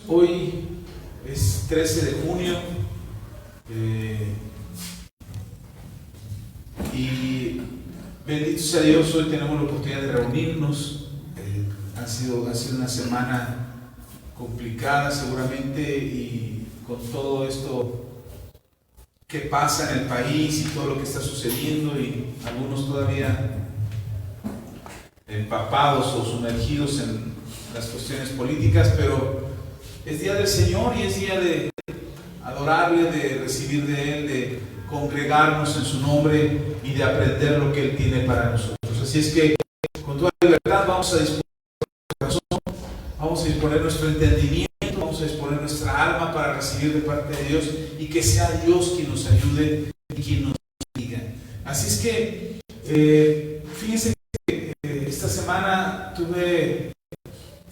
Hoy es 13 de junio y bendito sea Dios, hoy tenemos la oportunidad de reunirnos. Ha sido una semana complicada seguramente, y con todo esto que pasa en el país y todo lo que está sucediendo, y algunos todavía empapados o sumergidos en las cuestiones políticas, pero es día del Señor y es día de adorarle, de recibir de Él, de congregarnos en su nombre y de aprender lo que Él tiene para nosotros. Así es que con toda libertad vamos a disponer nuestro corazón, vamos a disponer nuestro entendimiento, vamos a disponer nuestra alma para recibir de parte de Dios, y que sea Dios quien nos ayude y quien nos diga. Así es que fíjense que esta semana tuve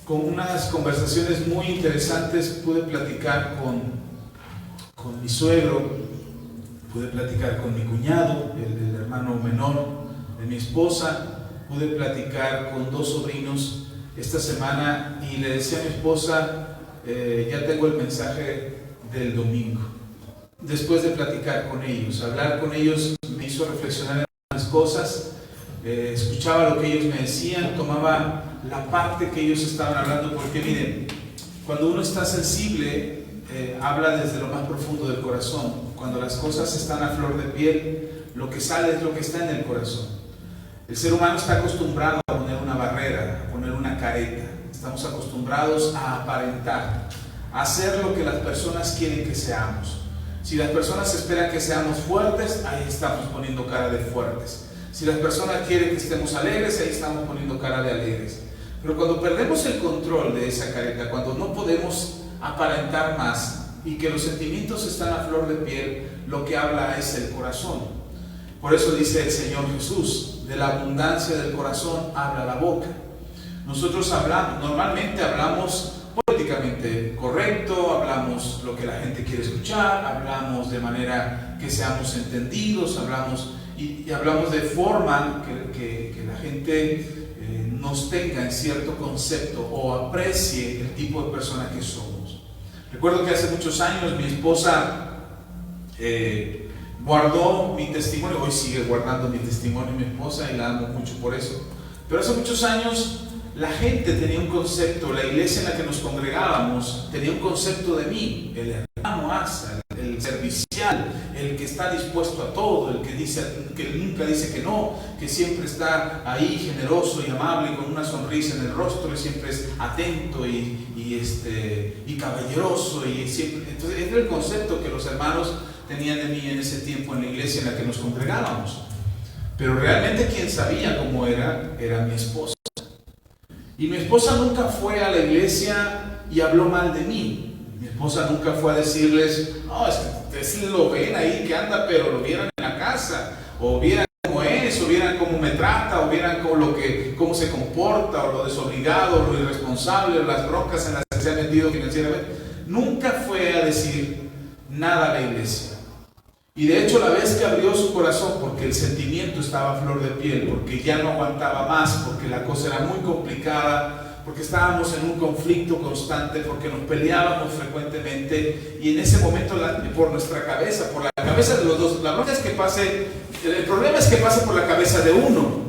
con unas conversaciones muy interesantes. Pude platicar con mi suegro, pude platicar con mi cuñado, el hermano menor de mi esposa, pude platicar con dos sobrinos esta semana, y le decía a mi esposa, ya tengo el mensaje del domingo. Después de platicar con ellos, hablar con ellos me hizo reflexionar en algunas cosas. Escuchaba lo que ellos me decían, tomaba la parte que ellos estaban hablando, porque miren, cuando uno está sensible, habla desde lo más profundo del corazón. Cuando las cosas están a flor de piel, lo que sale es lo que está en el corazón. El ser humano está acostumbrado a poner una barrera, a poner una careta. Estamos acostumbrados a aparentar, a hacer lo que las personas quieren que seamos. Si las personas esperan que seamos fuertes, ahí estamos poniendo cara de fuertes. Si las personas quieren que estemos alegres, ahí estamos poniendo cara de alegres. Pero cuando perdemos el control de esa careta, cuando no podemos aparentar más y que los sentimientos están a flor de piel, lo que habla es el corazón. Por eso dice el Señor Jesús, de la abundancia del corazón habla la boca. Nosotros normalmente hablamos políticamente correcto, hablamos lo que la gente quiere escuchar, hablamos de manera que seamos entendidos, hablamos de forma que la gente nos tenga en cierto concepto o aprecie el tipo de persona que somos. Recuerdo que hace muchos años mi esposa guardó mi testimonio. Hoy sigue guardando mi testimonio mi esposa, y la amo mucho por eso. Pero hace muchos años la gente tenía un concepto, la iglesia en la que nos congregábamos tenía un concepto de mí, el hermano Asa, el servicial, el que está dispuesto a todo, el que nunca dice que no, que siempre está ahí generoso y amable, con una sonrisa en el rostro, y siempre es atento y caballeroso, y siempre. Entonces era el concepto que los hermanos tenían de mí en ese tiempo en la iglesia en la que nos congregábamos. Pero realmente quien sabía cómo era mi esposa. Y mi esposa nunca fue a la iglesia y habló mal de mí. Mi esposa nunca fue a decirles, no, es que ustedes lo ven ahí que anda, pero lo vieran en la casa, o vieran cómo es, o vieran cómo me trata, o vieran cómo se comporta, o lo desobligado, o lo irresponsable, o las broncas en las que se ha metido financieramente. Nunca fue a decir nada a la iglesia. Y de hecho, la vez que abrió su corazón, porque el sentimiento estaba a flor de piel, porque ya no aguantaba más, porque la cosa era muy complicada, porque estábamos en un conflicto constante, porque nos peleábamos frecuentemente, y en ese momento por nuestra cabeza, por la cabeza de los dos, la bronca es que el problema es que pasa por la cabeza de uno,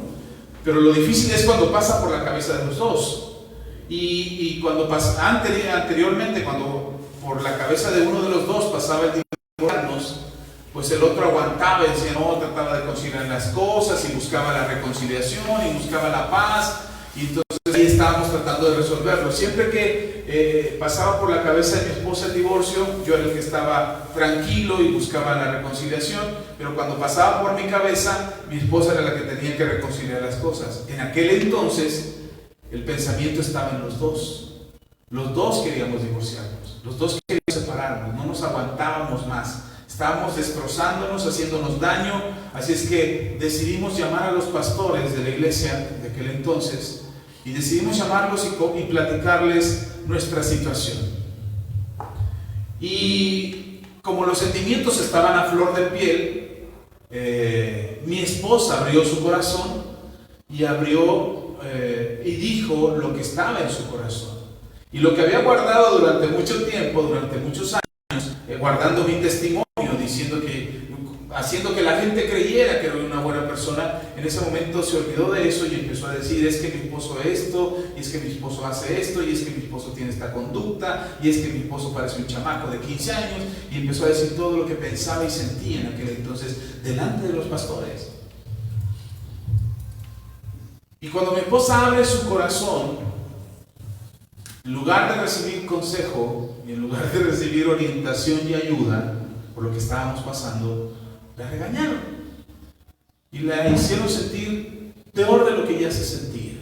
pero lo difícil es cuando pasa por la cabeza de los dos. Y cuando pasa anteriormente, cuando por la cabeza de uno de los dos pasaba el divorciarnos, pues el otro aguantaba y decía, no, trataba de conciliar las cosas, y buscaba la reconciliación y buscaba la paz, y entonces ahí estábamos tratando de resolverlo. Siempre que pasaba por la cabeza de mi esposa el divorcio, yo era el que estaba tranquilo y buscaba la reconciliación, pero cuando pasaba por mi cabeza, mi esposa era la que tenía que reconciliar las cosas. En aquel entonces el pensamiento estaba en los dos queríamos divorciarnos, los dos queríamos separarnos, no nos aguantábamos más. Estábamos destrozándonos, haciéndonos daño. Así es que decidimos llamar a los pastores de la iglesia de aquel entonces, y decidimos llamarlos y platicarles nuestra situación. Y como los sentimientos estaban a flor de piel, mi esposa abrió su corazón y dijo lo que estaba en su corazón. Y lo que había guardado durante mucho tiempo, durante muchos años, guardando mi testimonio, haciendo que la gente creyera que era una buena persona, en ese momento se olvidó de eso y empezó a decir: es que mi esposo esto, y es que mi esposo hace esto, y es que mi esposo tiene esta conducta, y es que mi esposo parece un chamaco de 15 años, y empezó a decir todo lo que pensaba y sentía en aquel entonces delante de los pastores. Y cuando mi esposa abre su corazón, en lugar de recibir consejo y en lugar de recibir orientación y ayuda por lo que estábamos pasando, la regañaron y la hicieron sentir peor de lo que ya se sentía.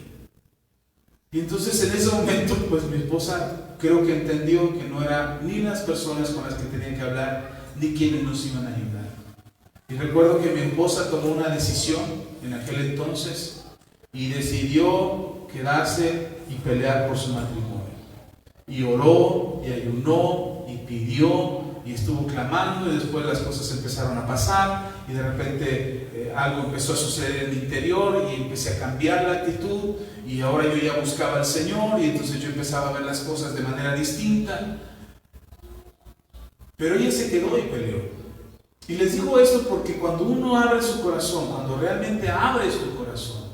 Y entonces en ese momento, pues mi esposa creo que entendió que no eran ni las personas con las que tenía que hablar, ni quienes nos iban a ayudar. Y recuerdo que mi esposa tomó una decisión en aquel entonces y decidió quedarse y pelear por su matrimonio. Y oró, y ayunó, y pidió, y estuvo clamando, y después las cosas empezaron a pasar, y de repente algo empezó a suceder en el interior, y empecé a cambiar la actitud, y ahora yo ya buscaba al Señor, y entonces yo empezaba a ver las cosas de manera distinta. Pero ella se quedó y peleó. Y les digo esto porque cuando uno abre su corazón, cuando realmente abres tu corazón,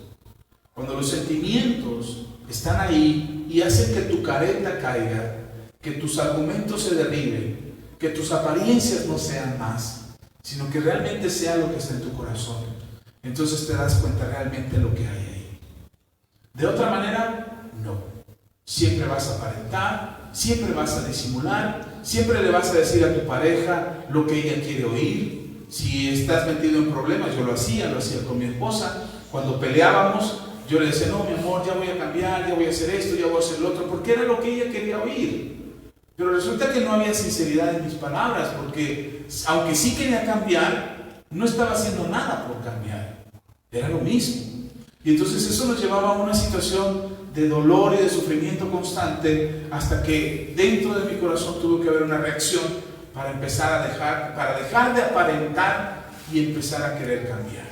cuando los sentimientos están ahí y hacen que tu careta caiga, que tus argumentos se derriben, que tus apariencias no sean más, sino que realmente sea lo que está en tu corazón, entonces te das cuenta realmente lo que hay ahí. De otra manera, no. Siempre vas a aparentar, siempre vas a disimular, siempre le vas a decir a tu pareja lo que ella quiere oír. Si estás metido en problemas, yo lo hacía con mi esposa. Cuando peleábamos, yo le decía: no, mi amor, ya voy a cambiar, ya voy a hacer esto, ya voy a hacer lo otro, porque era lo que ella quería oír. Pero resulta que no había sinceridad en mis palabras, porque aunque sí quería cambiar, no estaba haciendo nada por cambiar. Era lo mismo. Y entonces eso nos llevaba a una situación de dolor y de sufrimiento constante, hasta que dentro de mi corazón tuvo que haber una reacción para dejar de aparentar y empezar a querer cambiar.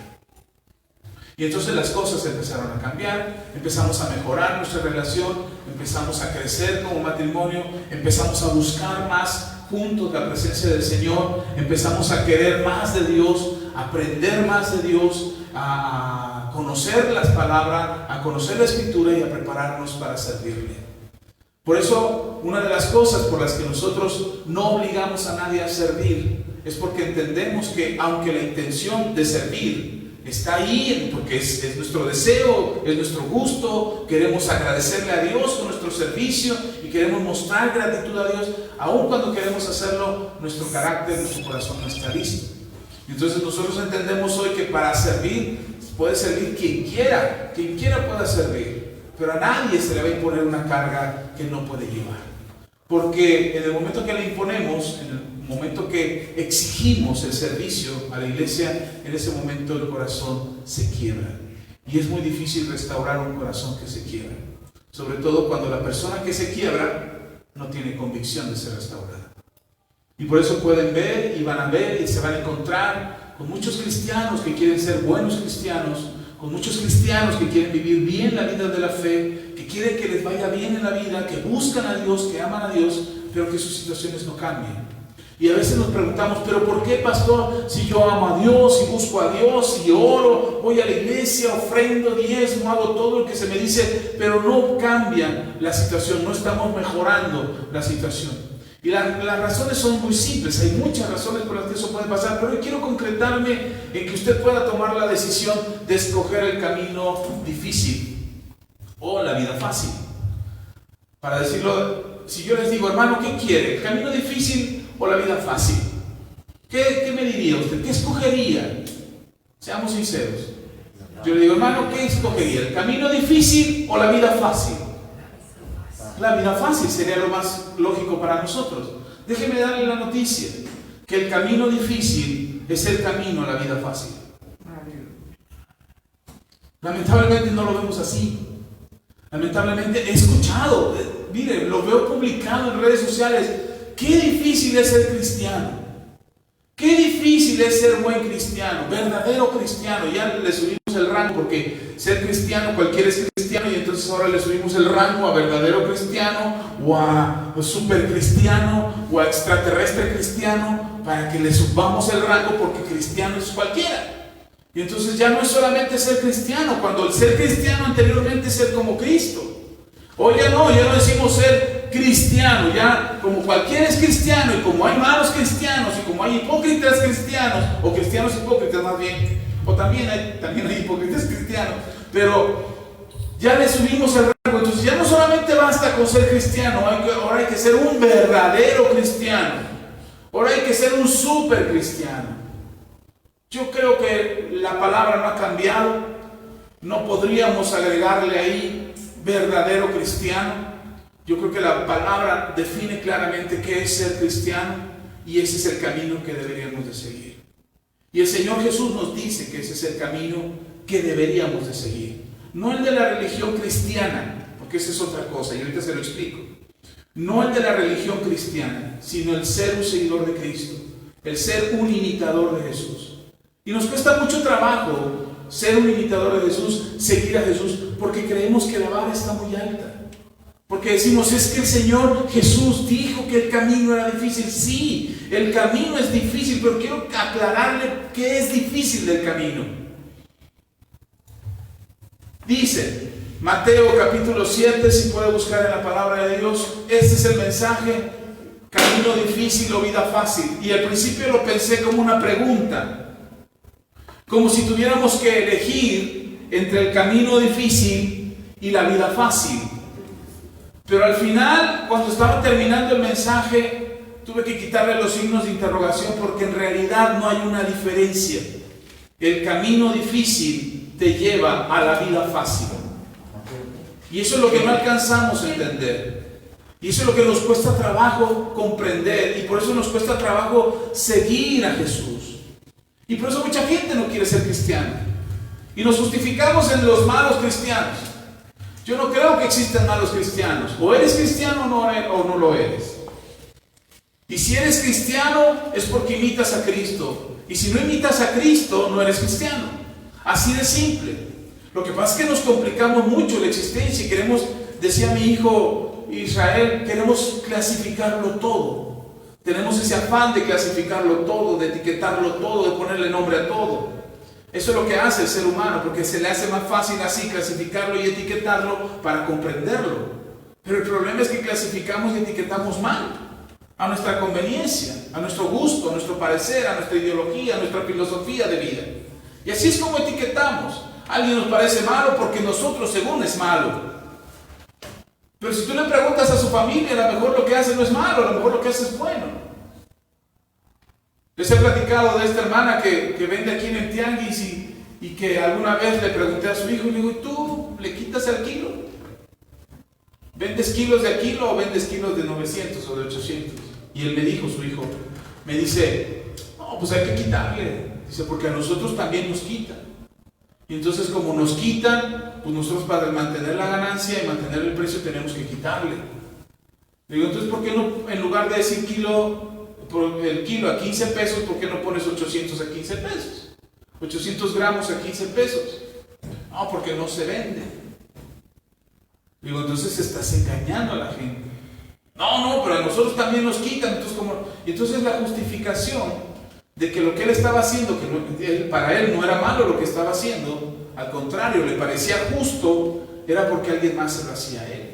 Y entonces las cosas empezaron a cambiar, empezamos a mejorar nuestra relación, empezamos a crecer como matrimonio, empezamos a buscar más juntos la presencia del Señor, empezamos a querer más de Dios, a aprender más de Dios, a conocer las palabras, a conocer la Escritura y a prepararnos para servirle. Por eso, una de las cosas por las que nosotros no obligamos a nadie a servir es porque entendemos que aunque la intención de servir está ahí, porque es nuestro deseo, es nuestro gusto, queremos agradecerle a Dios con nuestro servicio y queremos mostrar gratitud a Dios, aun cuando queremos hacerlo, nuestro carácter, nuestro corazón no está listo. Entonces nosotros entendemos hoy que para servir, puede servir quien quiera pueda servir, pero a nadie se le va a imponer una carga que no puede llevar. Porque en el momento que le imponemos, en el momento que exigimos el servicio a la iglesia, en ese momento el corazón se quiebra. Y es muy difícil restaurar un corazón que se quiebra. Sobre todo cuando la persona que se quiebra no tiene convicción de ser restaurada. Y por eso pueden ver y van a ver y se van a encontrar con muchos cristianos que quieren ser buenos cristianos, con muchos cristianos que quieren vivir bien la vida de la fe, que quieren que les vaya bien en la vida, que buscan a Dios, que aman a Dios, pero que sus situaciones no cambien. Y a veces nos preguntamos: ¿pero por qué, pastor? Si yo amo a Dios, si busco a Dios, si oro, voy a la iglesia, ofrendo, diezmo, hago todo lo que se me dice, pero no cambia la situación, no estamos mejorando la situación. Y las razones son muy simples, hay muchas razones por las que eso puede pasar, pero hoy quiero concretarme en que usted pueda tomar la decisión de escoger el camino difícil o la vida fácil. Para decirlo, si yo les digo: hermano, ¿qué quiere? ¿El camino difícil o la vida fácil? ¿Qué me diría usted? ¿Qué escogería? Seamos sinceros. Yo le digo: hermano, ¿qué escogería? ¿El camino difícil o la vida fácil? La vida fácil sería lo más lógico para nosotros. Déjeme darle la noticia, que el camino difícil es el camino a la vida fácil. Lamentablemente no lo vemos así. Lamentablemente he escuchado, mire, lo veo publicado en redes sociales: qué difícil es ser cristiano, qué difícil es ser buen cristiano, verdadero cristiano. Ya le subimos el rango, porque ser cristiano, cualquiera es cristiano, y entonces ahora le subimos el rango a verdadero cristiano, o a super cristiano, o a extraterrestre cristiano, para que le subamos el rango, porque cristiano es cualquiera. Y entonces ya no es solamente ser cristiano, cuando el ser cristiano anteriormente es ser como Cristo. Hoy ya no decimos ser cristiano, ya como cualquiera es cristiano, y como hay malos cristianos, y como hay hipócritas cristianos, o cristianos hipócritas más bien, o también hay hipócritas cristianos, pero ya le subimos el rango. Entonces ya no solamente basta con ser cristiano, ahora hay que ser un verdadero cristiano, ahora hay que ser un super cristiano. Yo creo que la palabra no ha cambiado, no podríamos agregarle ahí verdadero cristiano. Yo creo que la palabra define claramente qué es ser cristiano, y ese es el camino que deberíamos de seguir. Y el Señor Jesús nos dice que ese es el camino que deberíamos de seguir. No el de la religión cristiana, porque esa es otra cosa, y ahorita se lo explico. No el de la religión cristiana, sino el ser un seguidor de Cristo, el ser un imitador de Jesús. Y nos cuesta mucho trabajo ser un imitador de Jesús, seguir a Jesús, porque creemos que la vara está muy alta. Porque decimos, es que el Señor Jesús dijo que el camino era difícil. Sí, el camino es difícil, pero quiero aclararle qué es difícil del camino. Dice Mateo capítulo 7, si puede buscar en la palabra de Dios, este es el mensaje: camino difícil o vida fácil. Y al principio lo pensé como una pregunta, como si tuviéramos que elegir entre el camino difícil y la vida fácil. Pero al final, cuando estaba terminando el mensaje, tuve que quitarle los signos de interrogación, porque en realidad no hay una diferencia. El camino difícil te lleva a la vida fácil. Y eso es lo que no alcanzamos a entender. Y eso es lo que nos cuesta trabajo comprender. Y por eso nos cuesta trabajo seguir a Jesús. Y por eso mucha gente no quiere ser cristiano. Y nos justificamos en los malos cristianos. Yo no creo que existan malos cristianos. O eres cristiano o no lo eres. Y si eres cristiano es porque imitas a Cristo. Y si no imitas a Cristo, no eres cristiano. Así de simple. Lo que pasa es que nos complicamos mucho la existencia y queremos, decía mi hijo Israel, queremos clasificarlo todo. Tenemos ese afán de clasificarlo todo, de etiquetarlo todo, de ponerle nombre a todo. Eso es lo que hace el ser humano, porque se le hace más fácil así clasificarlo y etiquetarlo para comprenderlo. Pero el problema es que clasificamos y etiquetamos mal, a nuestra conveniencia, a nuestro gusto, a nuestro parecer, a nuestra ideología, a nuestra filosofía de vida. Y así es como etiquetamos. Alguien nos parece malo porque nosotros según es malo. Pero si tú le preguntas a su familia, a lo mejor lo que hace no es malo, a lo mejor lo que hace es bueno. Les he platicado de esta hermana que vende aquí en el tianguis y que alguna vez le pregunté a su hijo y le digo, ¿y tú le quitas al kilo? ¿Vendes kilos de a kilo o vendes kilos de 900 o de 800? Y él me dijo, su hijo, me dice, no, pues hay que quitarle. Dice, porque a nosotros también nos quitan. Y entonces como nos quitan, pues nosotros para mantener la ganancia y mantener el precio tenemos que quitarle. Le digo, entonces ¿por qué no, en lugar de decir el kilo a 15 pesos, ¿por qué no pones 800 a 15 pesos? 800 gramos a 15 pesos. No, porque no se vende. Digo, entonces estás engañando a la gente. No, pero a nosotros también nos quitan. Entonces la justificación de que lo que él estaba haciendo, para él no era malo lo que estaba haciendo, al contrario, le parecía justo, era porque alguien más se lo hacía a él.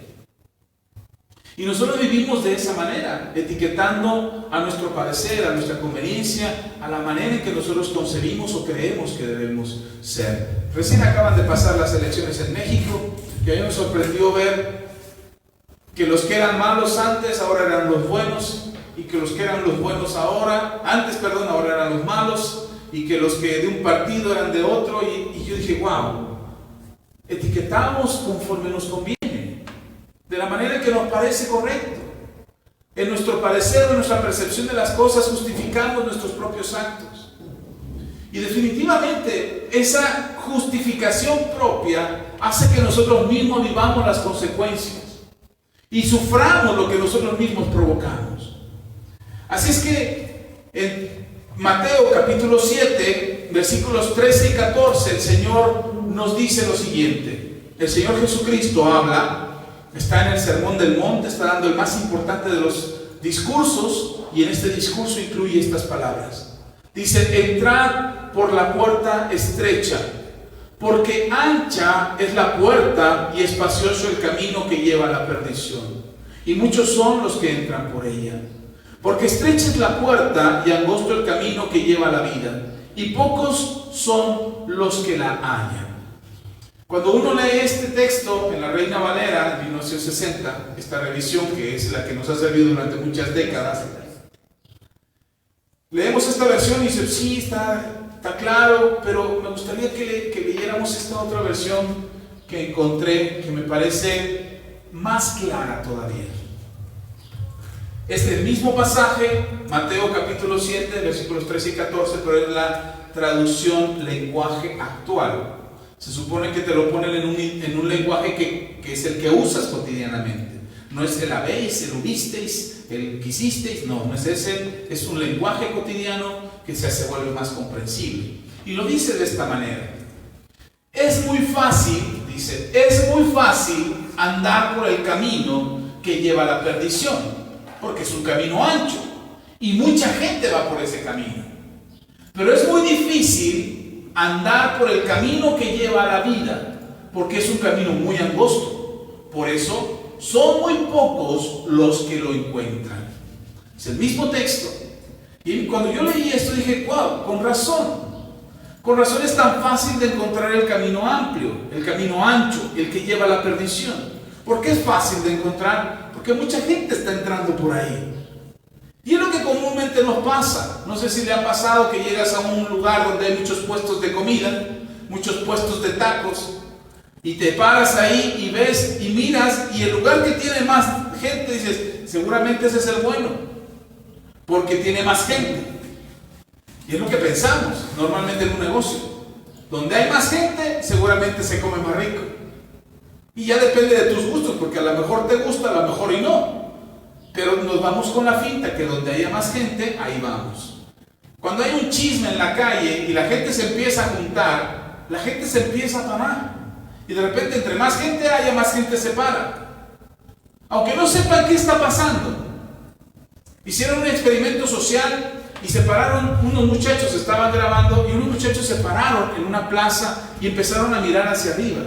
Y nosotros vivimos de esa manera, etiquetando a nuestro parecer, a nuestra conveniencia, a la manera en que nosotros concebimos o creemos que debemos ser. Recién acaban de pasar las elecciones en México, y a mí me sorprendió ver que los que eran malos antes, ahora eran los buenos, y que los que eran los buenos ahora eran los malos, y que los que de un partido eran de otro, y yo dije, wow, etiquetamos conforme nos conviene, de la manera que nos parece correcto. En nuestro parecer, en nuestra percepción de las cosas, justificamos nuestros propios actos. Y definitivamente esa justificación propia hace que nosotros mismos vivamos las consecuencias y suframos lo que nosotros mismos provocamos. Así es que en Mateo capítulo 7 versículos 13 y 14, el Señor nos dice lo siguiente. El Señor Jesucristo habla, está en el Sermón del Monte, está dando el más importante de los discursos, y en este discurso incluye estas palabras. Dice: entrad por la puerta estrecha, porque ancha es la puerta y espacioso el camino que lleva a la perdición, y muchos son los que entran por ella. Porque estrecha es la puerta y angosto el camino que lleva a la vida, y pocos son los que la hallan. Cuando uno lee este texto en la Reina Valera de 1960, esta revisión que es la que nos ha servido durante muchas décadas, leemos esta versión y dice: sí, está claro, pero me gustaría que leyéramos esta otra versión que encontré, que me parece más clara todavía. Este mismo pasaje, Mateo capítulo 7, versículos 13 y 14, pero es la traducción lenguaje actual. Se supone que te lo ponen en un lenguaje que es el que usas cotidianamente. No es el habéis, el hubisteis, el quisisteis, no es ese. Es un lenguaje cotidiano que se vuelve más comprensible. Y lo dice de esta manera: es muy fácil, dice, es muy fácil andar por el camino que lleva a la perdición, porque es un camino ancho y mucha gente va por ese camino. Pero es muy difícil andar por el camino que lleva a la vida, porque es un camino muy angosto. Por eso son muy pocos los que lo encuentran. Es el mismo texto. Y cuando yo leí esto dije: wow, con razón. Con razón es tan fácil de encontrar el camino amplio, el camino ancho, el que lleva a la perdición. ¿Por qué es fácil de encontrar? Porque mucha gente está entrando por ahí. Y es lo que comúnmente nos pasa. No sé si le ha pasado que llegas a un lugar donde hay muchos puestos de comida, muchos puestos de tacos, y te paras ahí y ves y miras, y el lugar que tiene más gente, dices: seguramente ese es el bueno, porque tiene más gente. Y es lo que pensamos normalmente en un negocio. Donde hay más gente, seguramente se come más rico. Y ya depende de tus gustos, porque a lo mejor te gusta, a lo mejor y no. Pero nos vamos con la finta que donde haya más gente, ahí vamos. Cuando hay un chisme en la calle y la gente se empieza a juntar, la gente se empieza a parar. Y de repente, entre más gente haya, más gente se para. Aunque no sepan qué está pasando. Hicieron un experimento social y se pararon unos muchachos, estaban grabando, y unos muchachos se pararon en una plaza y empezaron a mirar hacia arriba.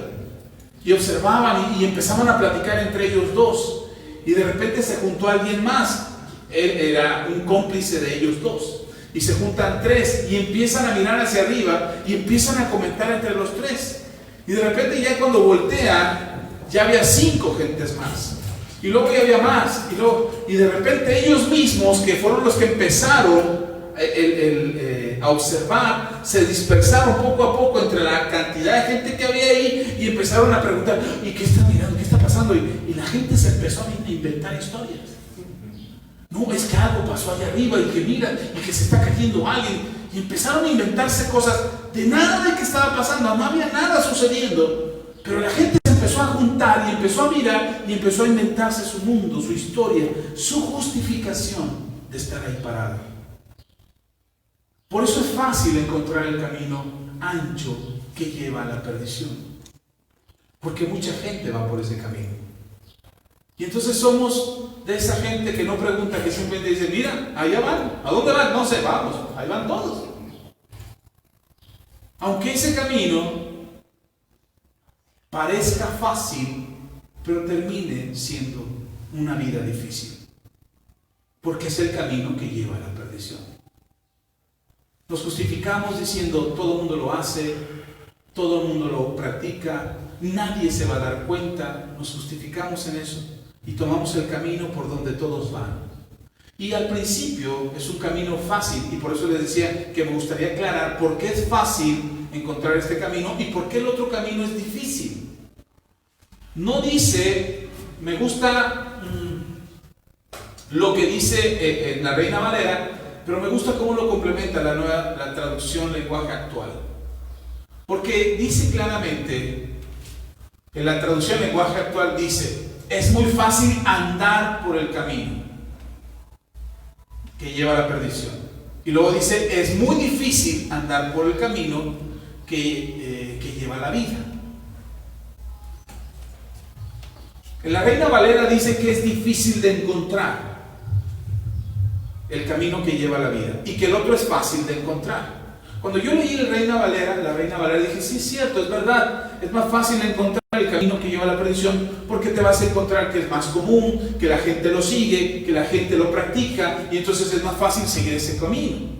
Y observaban y empezaban a platicar entre ellos dos. Y de repente se juntó alguien más. Él era un cómplice de ellos dos. Y se juntan tres y empiezan a mirar hacia arriba y empiezan a comentar entre los tres. Y de repente, ya cuando voltean, ya había 5 gentes más. Y luego ya había más. Y de repente ellos mismos, que fueron los que empezaron a observar, se dispersaron poco a poco entre la cantidad de gente que había ahí y empezaron a preguntar: ¿y qué está mirando? ¿Qué está pasando? Y la gente se empezó a inventar historias. No, es que algo pasó allá arriba y que mira, y que se está cayendo alguien. Y empezaron a inventarse cosas de nada de que estaba pasando, no había nada sucediendo. Pero la gente se empezó a juntar y empezó a mirar y empezó a inventarse su mundo, su historia, su justificación de estar ahí parado. Por eso es fácil encontrar el camino ancho que lleva a la perdición. Porque mucha gente va por ese camino. Y entonces somos de esa gente que no pregunta, que simplemente dice: mira, allá van. ¿A dónde van? No sé, vamos. Ahí van todos. Aunque ese camino parezca fácil, pero termine siendo una vida difícil. Porque es el camino que lleva a la perdición. Nos justificamos diciendo: todo el mundo lo hace, todo el mundo lo practica, nadie se va a dar cuenta. Nos justificamos en eso y tomamos el camino por donde todos van. Y al principio es un camino fácil, y por eso les decía que me gustaría aclarar por qué es fácil encontrar este camino y por qué el otro camino es difícil. No dice, me gusta lo que dice en la Reina Valera, pero me gusta cómo lo complementa la traducción lenguaje actual. Porque dice claramente, en la traducción lenguaje actual dice: es muy fácil andar por el camino que lleva a la perdición. Y luego dice, es muy difícil andar por el camino que lleva la vida. En la Reina Valera dice que es difícil de encontrar el camino que lleva la vida y que el otro es fácil de encontrar. Cuando yo leí la Reina Valera dije, sí es cierto, es verdad, es más fácil encontrar el camino que lleva a la perdición porque te vas a encontrar que es más común, que la gente lo sigue, que la gente lo practica y entonces es más fácil seguir ese camino.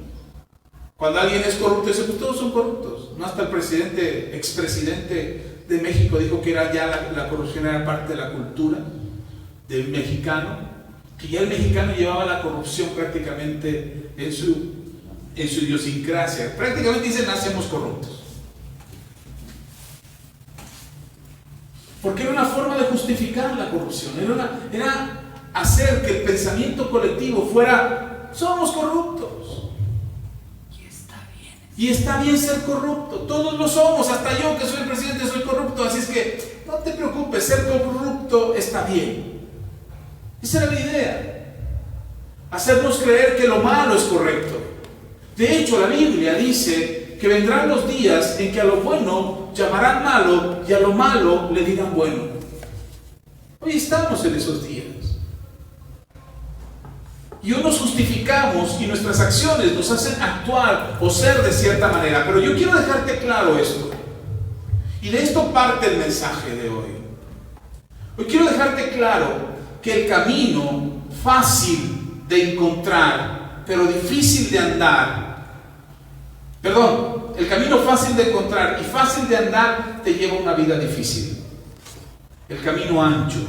Cuando alguien es corrupto, dice, pues todos son corruptos. No, hasta el expresidente de México dijo que era ya la corrupción era parte de la cultura del mexicano, que ya el mexicano llevaba la corrupción prácticamente en su idiosincrasia. Prácticamente dice, nacemos corruptos. Porque era una forma de justificar la corrupción, era hacer que el pensamiento colectivo fuera, somos corruptos. Y está bien ser corrupto, todos lo somos, hasta yo que soy el presidente soy corrupto, así es que no te preocupes, ser corrupto está bien. Esa era la idea, hacernos creer que lo malo es correcto. De hecho, la Biblia dice que vendrán los días en que a lo bueno llamarán malo y a lo malo le dirán bueno. Hoy estamos en esos días. Y hoy nos justificamos y nuestras acciones nos hacen actuar o ser de cierta manera. Pero yo quiero dejarte claro esto. Y de esto parte el mensaje de hoy. Hoy quiero dejarte claro que el camino fácil de encontrar, pero difícil de andar, el camino fácil de encontrar y fácil de andar te lleva a una vida difícil. El camino ancho,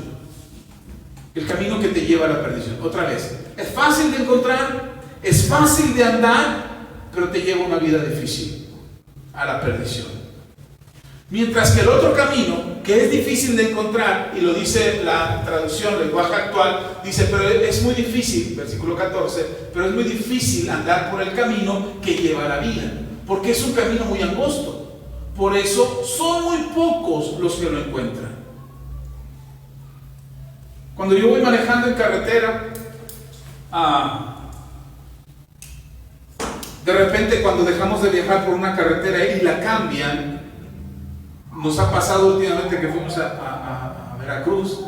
el camino que te lleva a la perdición. Otra vez, es fácil de encontrar, es fácil de andar, pero te lleva a una vida difícil, a la perdición. Mientras que el otro camino, que es difícil de encontrar, y lo dice la traducción, lenguaje actual, dice, pero es muy difícil, versículo 14, pero es muy difícil andar por el camino que lleva a la vida, porque es un camino muy angosto. Por eso son muy pocos los que lo encuentran. Cuando yo voy manejando en carretera, de repente cuando dejamos de viajar por una carretera y la cambian, nos ha pasado últimamente que fuimos a Veracruz,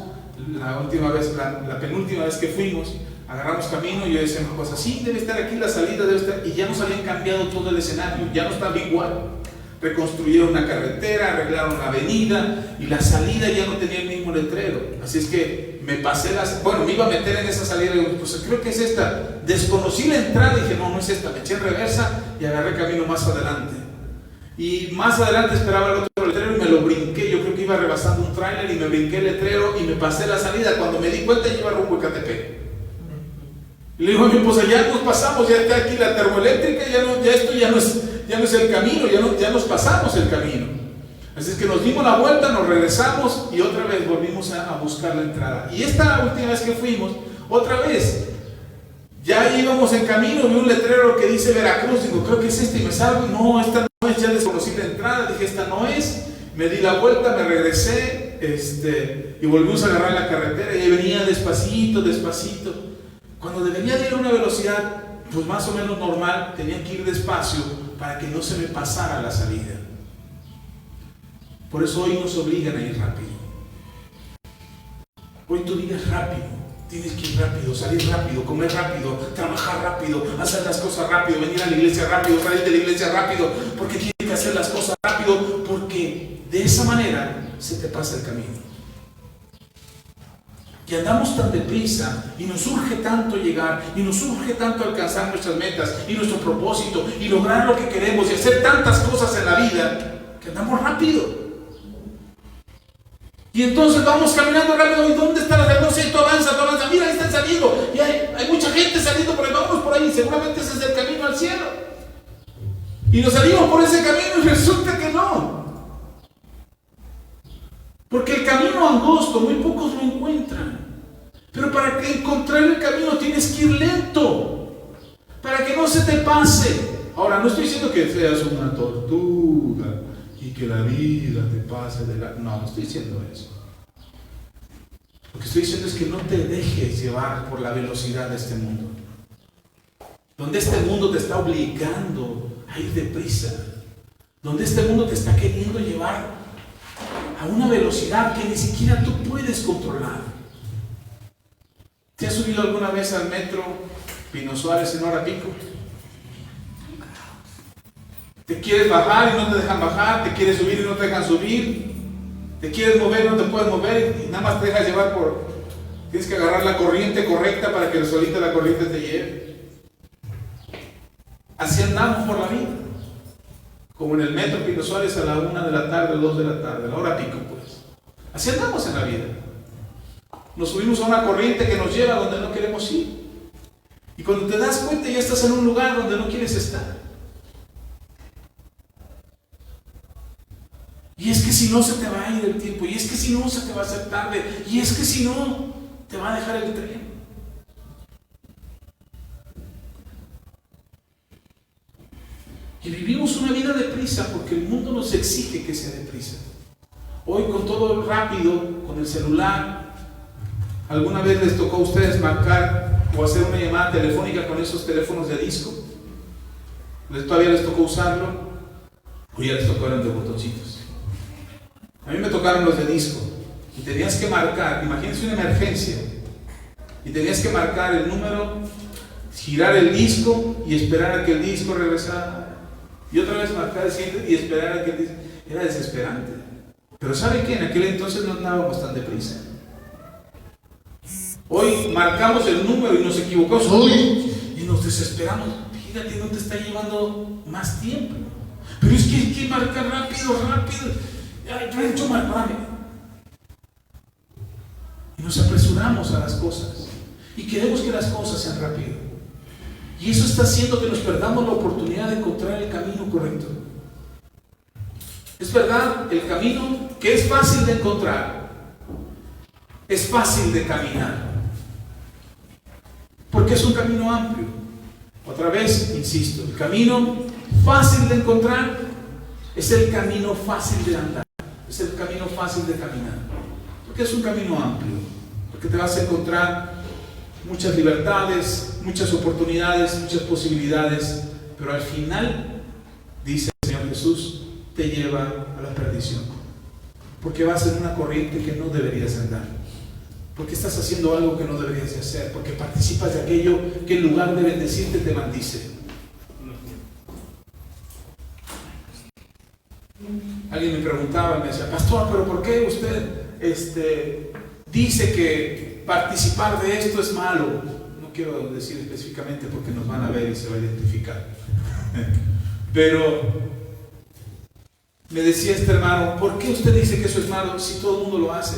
la penúltima vez que fuimos, agarramos camino y yo decía, pues así debe estar aquí la salida, debe estar, y ya nos habían cambiado todo el escenario, ya no estaba igual. Reconstruyeron una carretera, arreglaron la avenida y la salida ya no tenía el mismo letrero. Así es que me iba a meter en esa salida y digo, pues creo que es esta. Desconocí la entrada y dije, no es esta. Me eché en reversa y agarré camino más adelante. Y más adelante esperaba el otro letrero y me lo brinqué. Yo creo que iba rebasando un tráiler y me brinqué el letrero y me pasé la salida. Cuando me di cuenta, iba rumbo a Ecatepec. Y le digo a mi esposa, ya nos pasamos, ya está aquí la termoeléctrica, esto ya no es el camino, ya nos pasamos el camino. Así es que nos dimos la vuelta, nos regresamos y otra vez volvimos a buscar la entrada. Y esta última vez que fuimos, otra vez, ya íbamos en camino, vi un letrero que dice Veracruz, digo, creo que es este, y me salgo, no, esta no es, ya desconocí la entrada, dije, esta no es, me di la vuelta, me regresé, y volvimos a agarrar la carretera y venía despacito, cuando debería de ir a una velocidad, pues más o menos normal, tenía que ir despacio para que no se me pasara la salida. Por eso hoy nos obligan a ir rápido. Hoy tu vida es rápido, tienes que ir rápido, salir rápido, comer rápido, trabajar rápido, hacer las cosas rápido, venir a la iglesia rápido, salir de la iglesia rápido, porque tienes que hacer las cosas rápido, porque de esa manera se te pasa el camino. Que andamos tan deprisa y nos urge tanto llegar y nos urge tanto alcanzar nuestras metas y nuestro propósito y lograr lo que queremos y hacer tantas cosas en la vida que andamos rápido. Y entonces vamos caminando rápido. ¿Y dónde está la salida? No sé, tú avanza. Mira, ahí están saliendo. Y hay mucha gente saliendo por ahí. Vámonos por ahí. Seguramente ese es el camino al cielo. Y nos salimos por ese camino y resulta que no. Porque el camino angosto, muy pocos lo encuentran. Pero para que encontrar el camino tienes que ir lento. Para que no se te pase. Ahora, no estoy diciendo que seas una tortuga y que la vida te pase de la... No estoy diciendo eso. Lo que estoy diciendo es que no te dejes llevar por la velocidad de este mundo. donde este mundo te está obligando a ir deprisa, donde este mundo te está queriendo llevar a una velocidad que ni siquiera tú puedes controlar. ¿Te has subido alguna vez al metro Pino Suárez en hora pico? Te quieres bajar y no te dejan bajar, te quieres subir y no te dejan subir, te quieres mover y no te puedes mover y nada más te dejas llevar por... Tienes que agarrar la corriente correcta para que solita la corriente te lleve. Así andamos por la vida. Como en el metro Pino Suárez a la 1 de la tarde, 2 de la tarde, a la hora pico pues. Así andamos en la vida. Nos subimos a una corriente que nos lleva a donde no queremos ir. Y cuando te das cuenta ya estás en un lugar donde no quieres estar. Y es que si no se te va a ir el tiempo, y es que si no se te va a hacer tarde, y es que si no te va a dejar el tren. Y vivimos una vida deprisa porque el mundo nos exige que sea deprisa. Hoy con todo rápido, con el celular, ¿alguna vez les tocó a ustedes marcar o hacer una llamada telefónica con esos teléfonos de disco? ¿Todavía les tocó usarlo? ¿O ya les tocaron de botoncitos? A mí me tocaron los de disco y tenías que marcar, imagínense una emergencia, y tenías que marcar el número, girar el disco y esperar a que el disco regresara, y otra vez marcar el siguiente y esperar a que el disco... Era desesperante. Pero ¿saben qué? En aquel entonces no andábamos tan deprisa. Hoy marcamos el número y nos equivocamos y nos desesperamos. Fíjate, no te está llevando más tiempo. Pero es que hay que marcar rápido. Ay, yo he hecho mal. Y nos apresuramos a las cosas. Y queremos que las cosas sean rápido. Y eso está haciendo que nos perdamos la oportunidad de encontrar el camino correcto. Es verdad, el camino que es fácil de encontrar, es fácil de caminar. Porque es un camino amplio. Otra vez, insisto, el camino fácil de encontrar es el camino fácil de andar. Es el camino fácil de caminar. Porque es un camino amplio. Porque te vas a encontrar muchas libertades, muchas oportunidades, muchas posibilidades. Pero al final, dice el Señor Jesús, te lleva a la perdición. Porque vas en una corriente que no deberías andar. Porque estás haciendo algo que no deberías de hacer. Porque participas de aquello que en lugar de bendecirte te maldice. Alguien me preguntaba, me decía, pastor, pero ¿por qué usted dice que participar de esto es malo? No quiero decir específicamente porque nos van a ver y se va a identificar. Pero me decía este hermano, ¿por qué usted dice que eso es malo si todo el mundo lo hace?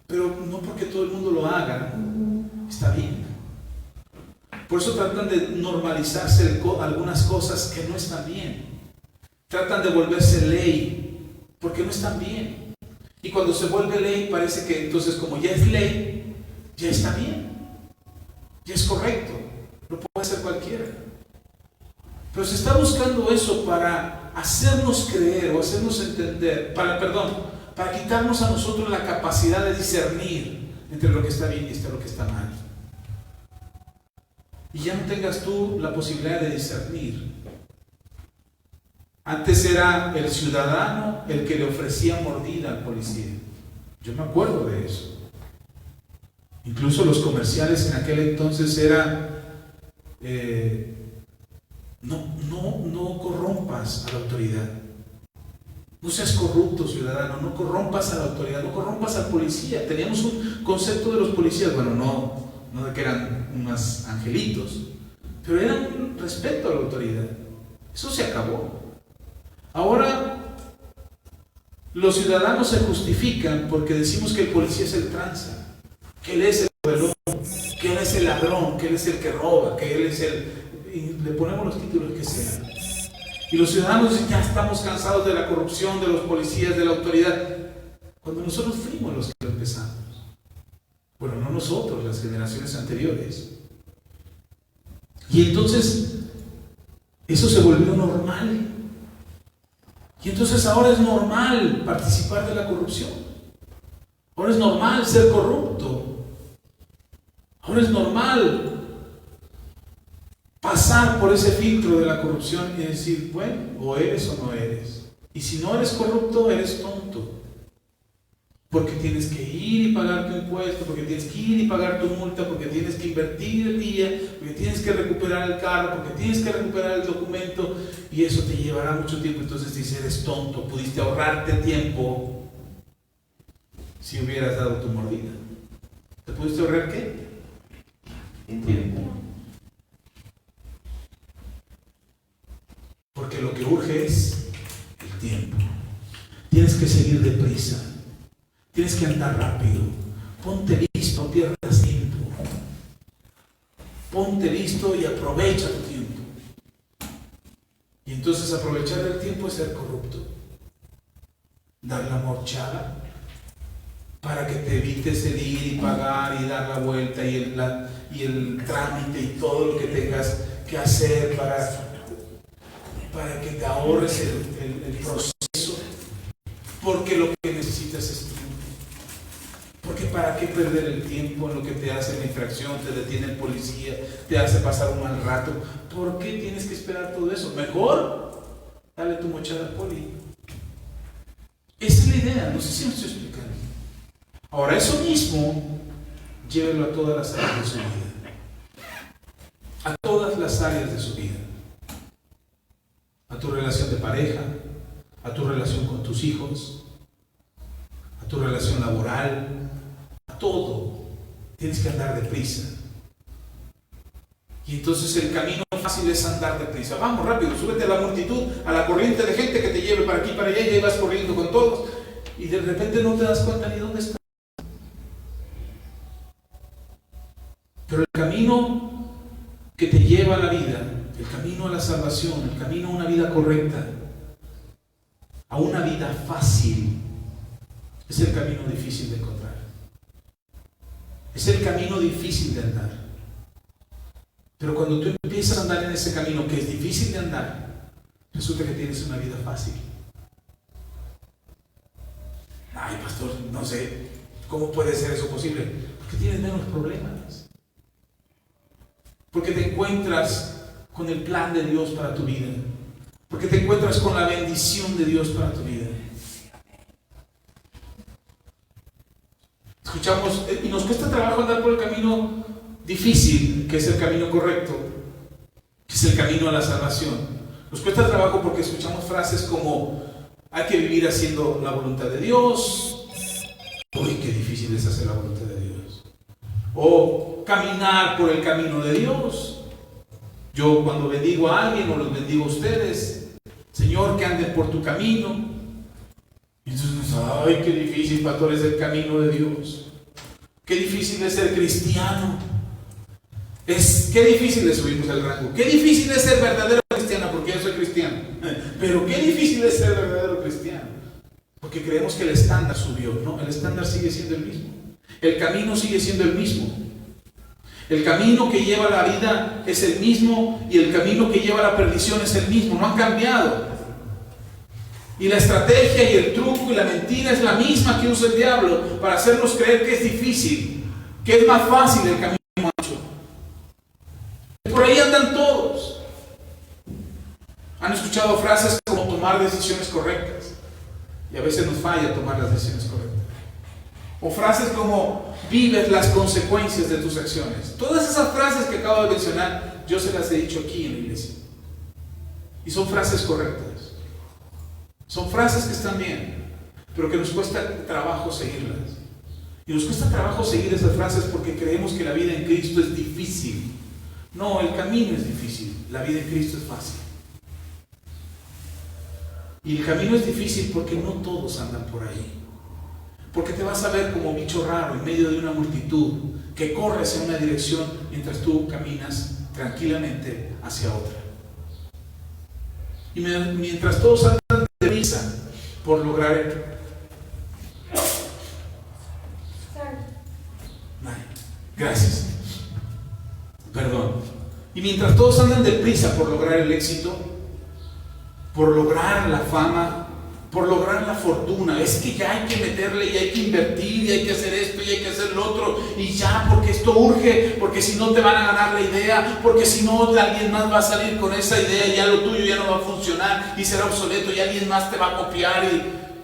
Pero no porque todo el mundo lo haga, está bien. Por eso tratan de normalizarse algunas cosas que no están bien. Tratan de volverse ley, porque no están bien. Y cuando se vuelve ley, parece que entonces como ya es ley, ya está bien. Ya es correcto. Lo puede hacer cualquiera. Pero se está buscando eso para hacernos creer o hacernos entender, para quitarnos a nosotros la capacidad de discernir entre lo que está bien y entre lo que está mal. Y ya no tengas tú la posibilidad de discernir. Antes era el ciudadano el que le ofrecía mordida al policía. Yo me acuerdo de eso. Incluso los comerciales en aquel entonces eran no corrompas a la autoridad. No seas corrupto, ciudadano, no corrompas a la autoridad, no corrompas al policía. Teníamos un concepto de los policías, bueno, no de que eran unos angelitos, pero era un respeto a la autoridad. Eso se acabó. Ahora los ciudadanos se justifican porque decimos que el policía es el tranza, que él es el rebelón, que él es el ladrón, que él es el que roba, que él es el... y le ponemos los títulos que sean. Y los ciudadanos dicen, ya estamos cansados de la corrupción, de los policías, de la autoridad. Cuando nosotros fuimos los que lo empezamos. Bueno, no nosotros, las generaciones anteriores. Y entonces, eso se volvió normal. Y entonces ahora es normal participar de la corrupción. Ahora es normal ser corrupto. Ahora es normal pasar por ese filtro de la corrupción y decir, bueno, o eres o no eres. Y si no eres corrupto, eres tonto. Porque tienes que ir y pagar tu impuesto, porque tienes que ir y pagar tu multa, porque tienes que invertir el día, porque tienes que recuperar el carro, porque tienes que recuperar el documento, y eso te llevará mucho tiempo. Entonces dices, eres tonto, pudiste ahorrarte tiempo si hubieras dado tu mordida. ¿Te pudiste ahorrar qué? Tiempo. Porque lo que urge es el tiempo. Tienes que seguir deprisa. Tienes que andar rápido. Ponte listo, no pierdas tiempo. Ponte listo y aprovecha tu tiempo. Y entonces aprovechar el tiempo es ser corrupto. Dar la morchada para que te evites el ir y pagar y dar la vuelta y el trámite y todo lo que tengas que hacer para que te ahorres el proceso. Porque lo que necesitas es tiempo. Porque para qué perder el tiempo en lo que te hace la infracción, te detiene el policía, te hace pasar un mal rato. ¿Por qué tienes que esperar todo eso? Mejor dale tu mochada al poli. Esa es la idea, no sé si me estoy explicando. Ahora eso mismo, llévelo a todas las áreas de su vida. A todas las áreas de su vida. A tu relación de pareja, a tu relación con tus hijos, a tu relación laboral, a todo. Tienes que andar deprisa. Y entonces el camino fácil es andar deprisa. Vamos rápido, súbete a la multitud, a la corriente de gente que te lleve para aquí, para allá, y ahí vas corriendo con todos. Y de repente no te das cuenta ni dónde estás. Pero el camino que te lleva a la vida, el camino a la salvación, el camino a una vida correcta, a una vida fácil, es el camino difícil de encontrar. Es el camino difícil de andar. Pero cuando tú empiezas a andar en ese camino que es difícil de andar, resulta que tienes una vida fácil. Ay, pastor, no sé, ¿cómo puede ser eso posible? Porque tienes menos problemas. Porque te encuentras con el plan de Dios para tu vida. Porque te encuentras con la bendición de Dios para tu vida. Escuchamos, y nos cuesta trabajo andar por el camino difícil, que es el camino correcto, que es el camino a la salvación. Nos cuesta trabajo porque escuchamos frases como, hay que vivir haciendo la voluntad de Dios. Uy, qué difícil es hacer la voluntad de Dios. O caminar por el camino de Dios. Yo cuando bendigo a alguien o los bendigo a ustedes, Señor, que anden por tu camino. Y entonces, ay, qué difícil, pastor, es el camino de Dios. Qué difícil es ser cristiano. Qué difícil es subirnos el rango. Qué difícil es ser verdadero cristiano, porque yo soy cristiano. Pero qué difícil es ser verdadero cristiano. Porque creemos que el estándar subió. No, el estándar sigue siendo el mismo. El camino sigue siendo el mismo. El camino que lleva a la vida es el mismo y el camino que lleva a la perdición es el mismo. No han cambiado. Y la estrategia y el truco y la mentira es la misma que usa el diablo para hacernos creer que es difícil, que es más fácil el camino ancho. Por ahí andan todos. Han escuchado frases como tomar decisiones correctas. Y a veces nos falla tomar las decisiones correctas. O frases como vives las consecuencias de tus acciones. Todas esas frases que acabo de mencionar, yo se las he dicho aquí en la iglesia. Y son frases correctas. Son frases que están bien, pero que nos cuesta trabajo seguirlas. Y nos cuesta trabajo seguir esas frases porque creemos que la vida en Cristo es difícil. No, el camino es difícil, la vida en Cristo es fácil. Y el camino es difícil porque no todos andan por ahí. Porque te vas a ver como bicho raro en medio de una multitud que corre hacia una dirección mientras tú caminas tranquilamente hacia otra. Y mientras todos andan deprisa por lograr gracias. Perdón. Y mientras todos andan deprisa por lograr el éxito, por lograr la fama, por lograr la fortuna. Es que ya hay que meterle y hay que invertir y hay que hacer esto y hay que hacer lo otro y ya, porque esto urge, porque si no te van a ganar la idea, porque si no alguien más va a salir con esa idea y ya lo tuyo ya no va a funcionar y será obsoleto y alguien más te va a copiar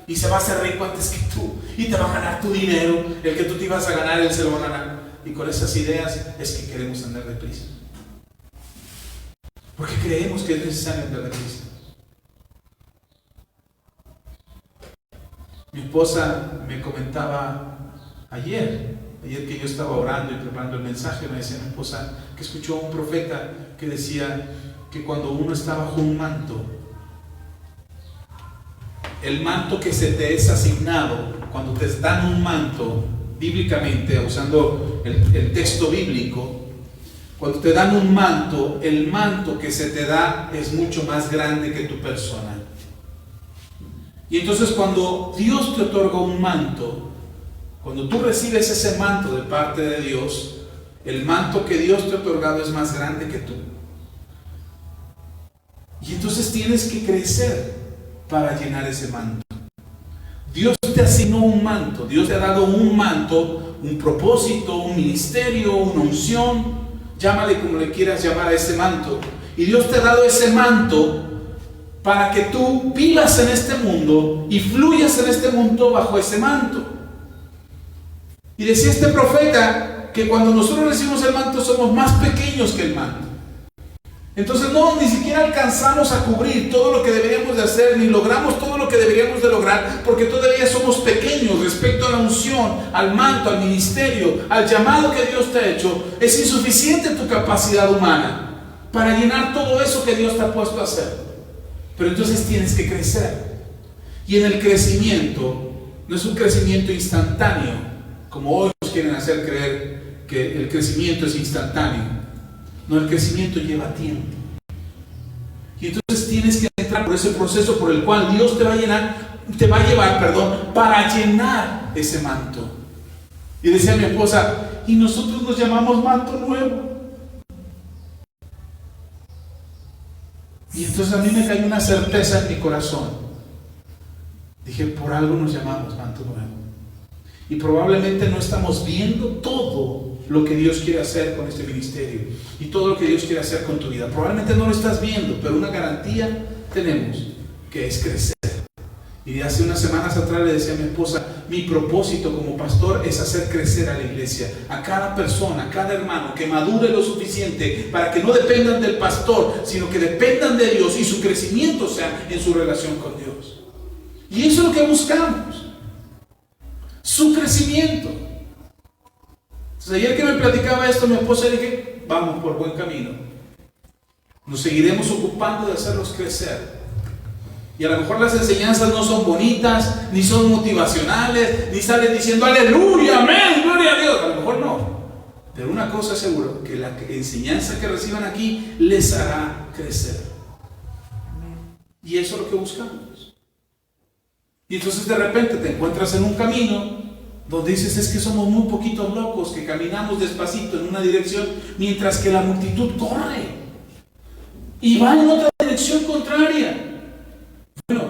y se va a hacer rico antes que tú y te va a ganar tu dinero. El que tú te ibas a ganar, él se lo va a ganar. Y con esas ideas es que queremos andar deprisa, porque creemos que es necesario andar deprisa. Mi esposa me comentaba ayer que yo estaba orando y preparando el mensaje, me decía mi esposa que escuchó a un profeta que decía que cuando uno está bajo un manto, el manto que se te es asignado, cuando te dan un manto, bíblicamente, usando el texto bíblico, cuando te dan un manto, el manto que se te da es mucho más grande que tu persona. Y entonces cuando Dios te otorga un manto, cuando tú recibes ese manto de parte de Dios, el manto que Dios te ha otorgado es más grande que tú. Y entonces tienes que crecer para llenar ese manto. Dios te asignó un manto, Dios te ha dado un manto, un propósito, un ministerio, una unción, llámale como le quieras llamar a ese manto. Y Dios te ha dado ese manto para que tú vivas en este mundo y fluyas en este mundo bajo ese manto. Y decía este profeta que cuando nosotros recibimos el manto somos más pequeños que el manto. Entonces ni siquiera alcanzamos a cubrir todo lo que deberíamos de hacer, ni logramos todo lo que deberíamos de lograr, porque todavía somos pequeños respecto a la unción, al manto, al ministerio, al llamado que Dios te ha hecho. Es insuficiente tu capacidad humana para llenar todo eso que Dios te ha puesto a hacer. Pero entonces tienes que crecer. Y en el crecimiento, no es un crecimiento instantáneo, como hoy nos quieren hacer creer que el crecimiento es instantáneo. No, el crecimiento lleva tiempo. Y entonces tienes que entrar por ese proceso por el cual Dios te va a llevar, para llenar ese manto. Y decía mi esposa, y nosotros nos llamamos manto nuevo. Y entonces a mí me cayó una certeza en mi corazón. Dije, por algo nos llamamos manto nuevo. Y probablemente no estamos viendo todo lo que Dios quiere hacer con este ministerio y todo lo que Dios quiere hacer con tu vida. Probablemente no lo estás viendo, pero una garantía tenemos, que es crecer. Y hace unas semanas atrás le decía a mi esposa, mi propósito como pastor es hacer crecer a la iglesia, a cada persona, a cada hermano, que madure lo suficiente para que no dependan del pastor, sino que dependan de Dios y su crecimiento sea en su relación con Dios. Y eso es lo que buscamos, su crecimiento. Entonces, ayer que me platicaba esto mi esposa, dije, vamos por buen camino. Nos seguiremos ocupando de hacerlos crecer. Y a lo mejor las enseñanzas no son bonitas, ni son motivacionales, ni salen diciendo aleluya, amén, gloria a Dios. A lo mejor no. Pero una cosa es seguro, que la enseñanza que reciban aquí les hará crecer. Y eso es lo que buscamos. Y entonces de repente te encuentras en un camino donde dices, es que somos muy poquitos locos que caminamos despacito en una dirección, mientras que la multitud corre y va en otra dirección contraria. Bueno,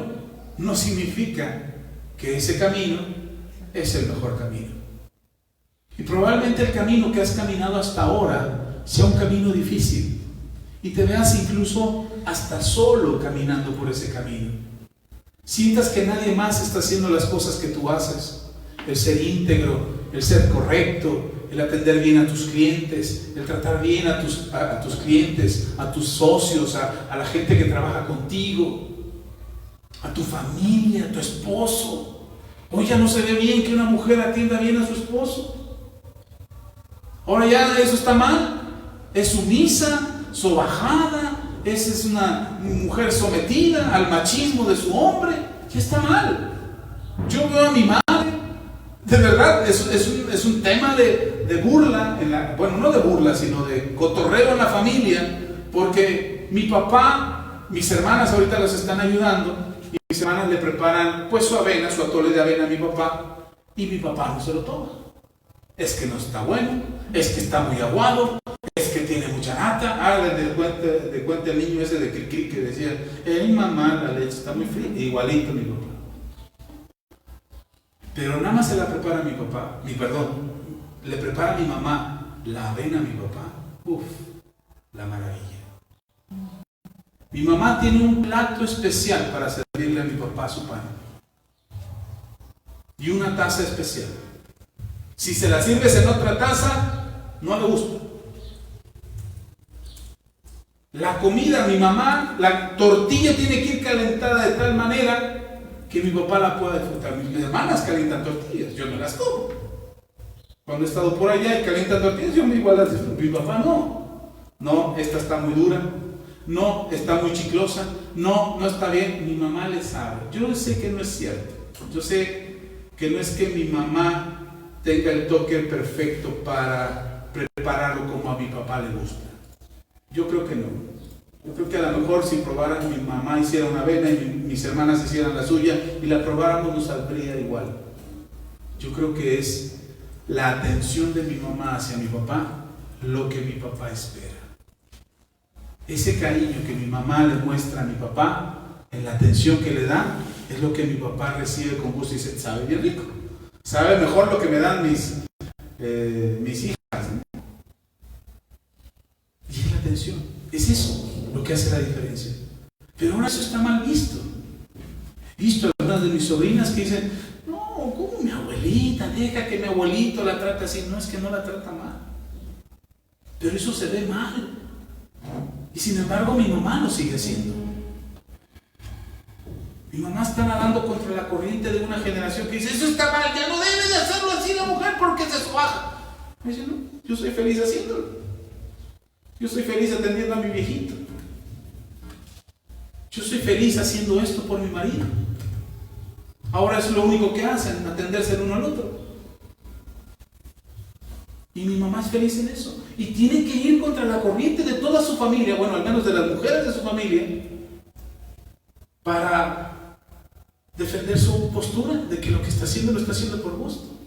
no significa que ese camino es el mejor camino. Y probablemente el camino que has caminado hasta ahora sea un camino difícil y te veas incluso hasta solo caminando por ese camino. Sientas que nadie más está haciendo las cosas que tú haces. El ser íntegro, el ser correcto, el atender bien a tus clientes, el tratar bien a tus clientes, a tus socios, a la gente que trabaja contigo, a tu familia, a tu esposo. Hoy ya no se ve bien que una mujer atienda bien a su esposo. Ahora ya eso está mal. Es sumisa, sobajada, es una mujer sometida al machismo de su hombre. Ya está mal. Yo veo a mi madre, de verdad, es un tema de burla, bueno, no de burla, sino de cotorreo en la familia, porque mi papá, mis hermanas ahorita las están ayudando, y mis hermanas le preparan pues su avena, su atole de avena a mi papá, y mi papá no se lo toma. Es que no está bueno, es que está muy aguado, es que tiene mucha nata. De cuenta el niño ese de Cricri que decía, mamá, la leche está muy fría, igualito mi papá. Pero nada más se la prepara mi papá, le prepara a mi mamá la avena a mi papá. Uf, la maravilla. Mi mamá tiene un plato especial para servirle a mi papá su pan. Y una taza especial. Si se la sirves en otra taza, no le gusta. La comida, mi mamá, la tortilla tiene que ir calentada de tal manera que mi papá la pueda disfrutar. Mis hermanas calientan tortillas, yo no las como. Cuando he estado por allá y calientan tortillas, yo igual las disfruto. Mi papá no. No, esta está muy dura. No, está muy chiclosa. No, no está bien. Mi mamá le sabe. Yo sé que no es cierto. Yo sé que no es que mi mamá tenga el toque perfecto para prepararlo como a mi papá le gusta. Yo creo que no. Yo creo que a lo mejor si probaran, mi mamá hiciera una avena y mis hermanas hicieran la suya y la probáramos, nos saldría igual. Yo creo que es la atención de mi mamá hacia mi papá lo que mi papá espera. Ese cariño que mi mamá le muestra a mi papá, en la atención que le da, es lo que mi papá recibe con gusto y dice, sabe bien rico. Sabe mejor lo que me dan mis hijas, ¿no? Y es la atención. Es eso lo que hace la diferencia. Pero ahora eso está mal visto. He visto a algunas de mis sobrinas que dicen, no, ¿cómo mi abuelita? Deja que mi abuelito la trate así. No, es que no la trata mal. Pero eso se ve mal. Y sin embargo mi mamá lo sigue haciendo. Mi mamá está nadando contra la corriente de una generación que dice, eso está mal, ya no debe de hacerlo así la mujer porque se sobaja. Me dice, no, yo soy feliz haciéndolo. Yo soy feliz atendiendo a mi viejito. Yo soy feliz haciendo esto por mi marido. Ahora es lo único que hacen, atenderse el uno al otro. Y mi mamá es feliz en eso. Y tiene que ir contra la corriente de toda su familia, bueno, al menos de las mujeres de su familia, para defender su postura de que lo que está haciendo lo está haciendo por gusto.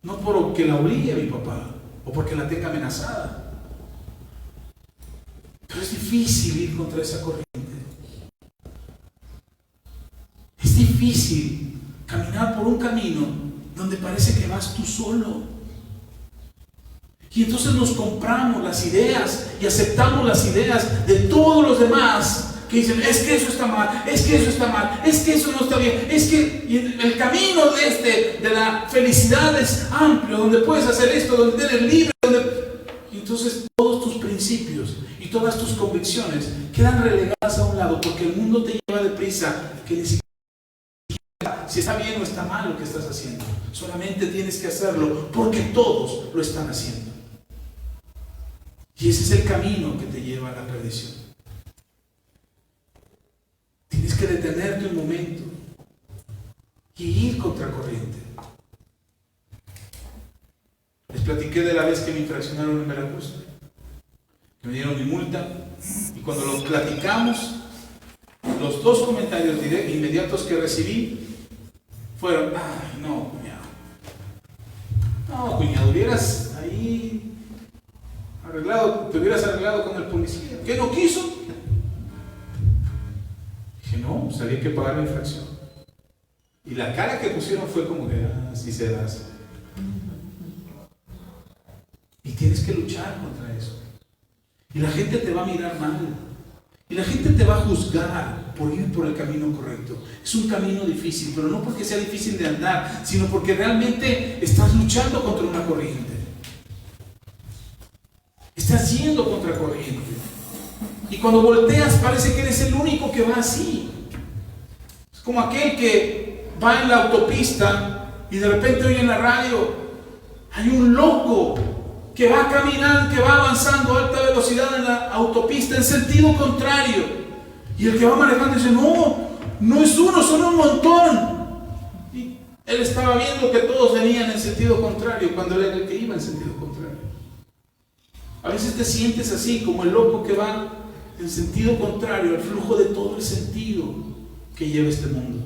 No porque la obligue a mi papá o porque la tenga amenazada. Pero es difícil ir contra esa corriente. Es difícil caminar por un camino donde parece que vas tú solo. Y entonces nos compramos las ideas y aceptamos las ideas de todos los demás que dicen, es que eso está mal, es que eso está mal, es que eso no está bien, es que y el camino de la felicidad es amplio, donde puedes hacer esto, donde eres libre, y entonces todos tus principios y todas tus convicciones quedan relegadas a un lado porque el mundo te lleva deprisa que ni siquiera si está bien o está mal lo que estás haciendo, solamente tienes que hacerlo porque todos lo están haciendo. Y ese es el camino que te lleva a la perdición. Tienes que detenerte un momento y ir contra corriente. Les platiqué de la vez que me infraccionaron en Veracruz, que me dieron mi multa, y cuando lo platicamos, los dos comentarios inmediatos que recibí fueron, ay, no, cuñado. No, cuñado, hubieras ahí te hubieras arreglado con el policía. ¿Qué no quiso? Dije, no, pues había que pagar la infracción. Y la cara que pusieron fue como que, así se da. Y tienes que luchar contra eso. Y la gente te va a mirar mal. Y la gente te va a juzgar por ir por el camino correcto. Es un camino difícil, pero no porque sea difícil de andar, sino porque realmente estás luchando contra una corriente. Estás yendo contra corriente. Y cuando volteas parece que eres el único que va así. Es como aquel que va en la autopista y de repente oye en la radio, hay un loco que va caminando, que va avanzando a alta velocidad en la autopista en sentido contrario. Y el que va manejando dice, no, no es uno, son un montón. Y él estaba viendo que todos venían en sentido contrario cuando él era el que iba en sentido contrario. A veces te sientes así, como el loco que va en sentido contrario al flujo de todo el sentido que lleva este mundo.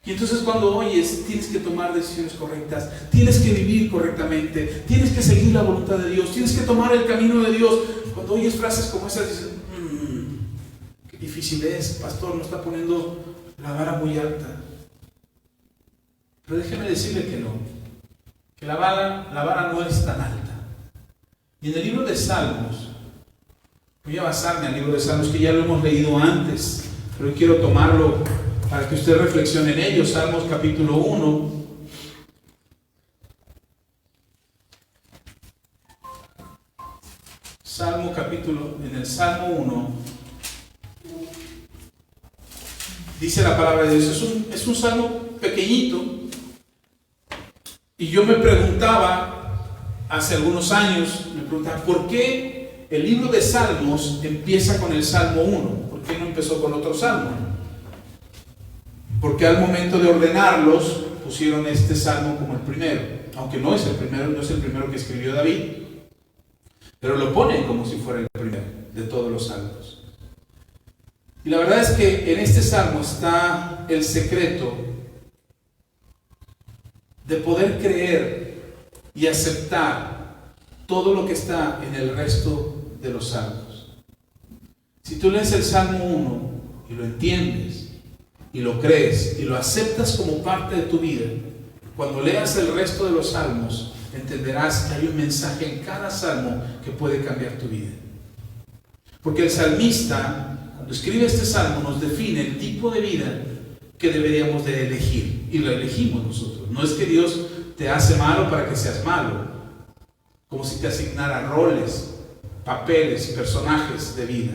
Y entonces cuando oyes, tienes que tomar decisiones correctas, tienes que vivir correctamente, tienes que seguir la voluntad de Dios, tienes que tomar el camino de Dios. Cuando oyes frases como esas, dices, qué difícil es, pastor, nos está poniendo la vara muy alta. Pero déjeme decirle que no, que la vara no es tan alta. Y en el libro de Salmos, voy a basarme en el libro de Salmos, que ya lo hemos leído antes, pero quiero tomarlo para que usted reflexione en ello. Salmos capítulo 1. En el Salmo 1, dice la palabra de Dios, es un salmo pequeñito, y yo me preguntaba, hace algunos años, ¿por qué el libro de Salmos empieza con el Salmo 1? ¿Por qué no empezó con otro salmo? Porque al momento de ordenarlos, pusieron este salmo como el primero, aunque no es el primero que escribió David, pero lo ponen como si fuera el primero de todos los salmos. Y la verdad es que en este salmo está el secreto de poder creer y aceptar todo lo que está en el resto de los salmos. Si tú lees el Salmo 1 y lo entiendes, y lo crees, y lo aceptas como parte de tu vida, cuando leas el resto de los salmos, entenderás que hay un mensaje en cada salmo que puede cambiar tu vida. Porque el salmista, cuando escribe este salmo, nos define el tipo de vida que deberíamos de elegir. Y lo elegimos nosotros. No es que Dios te hace malo para que seas malo, como si te asignara roles, papeles, personajes de vida.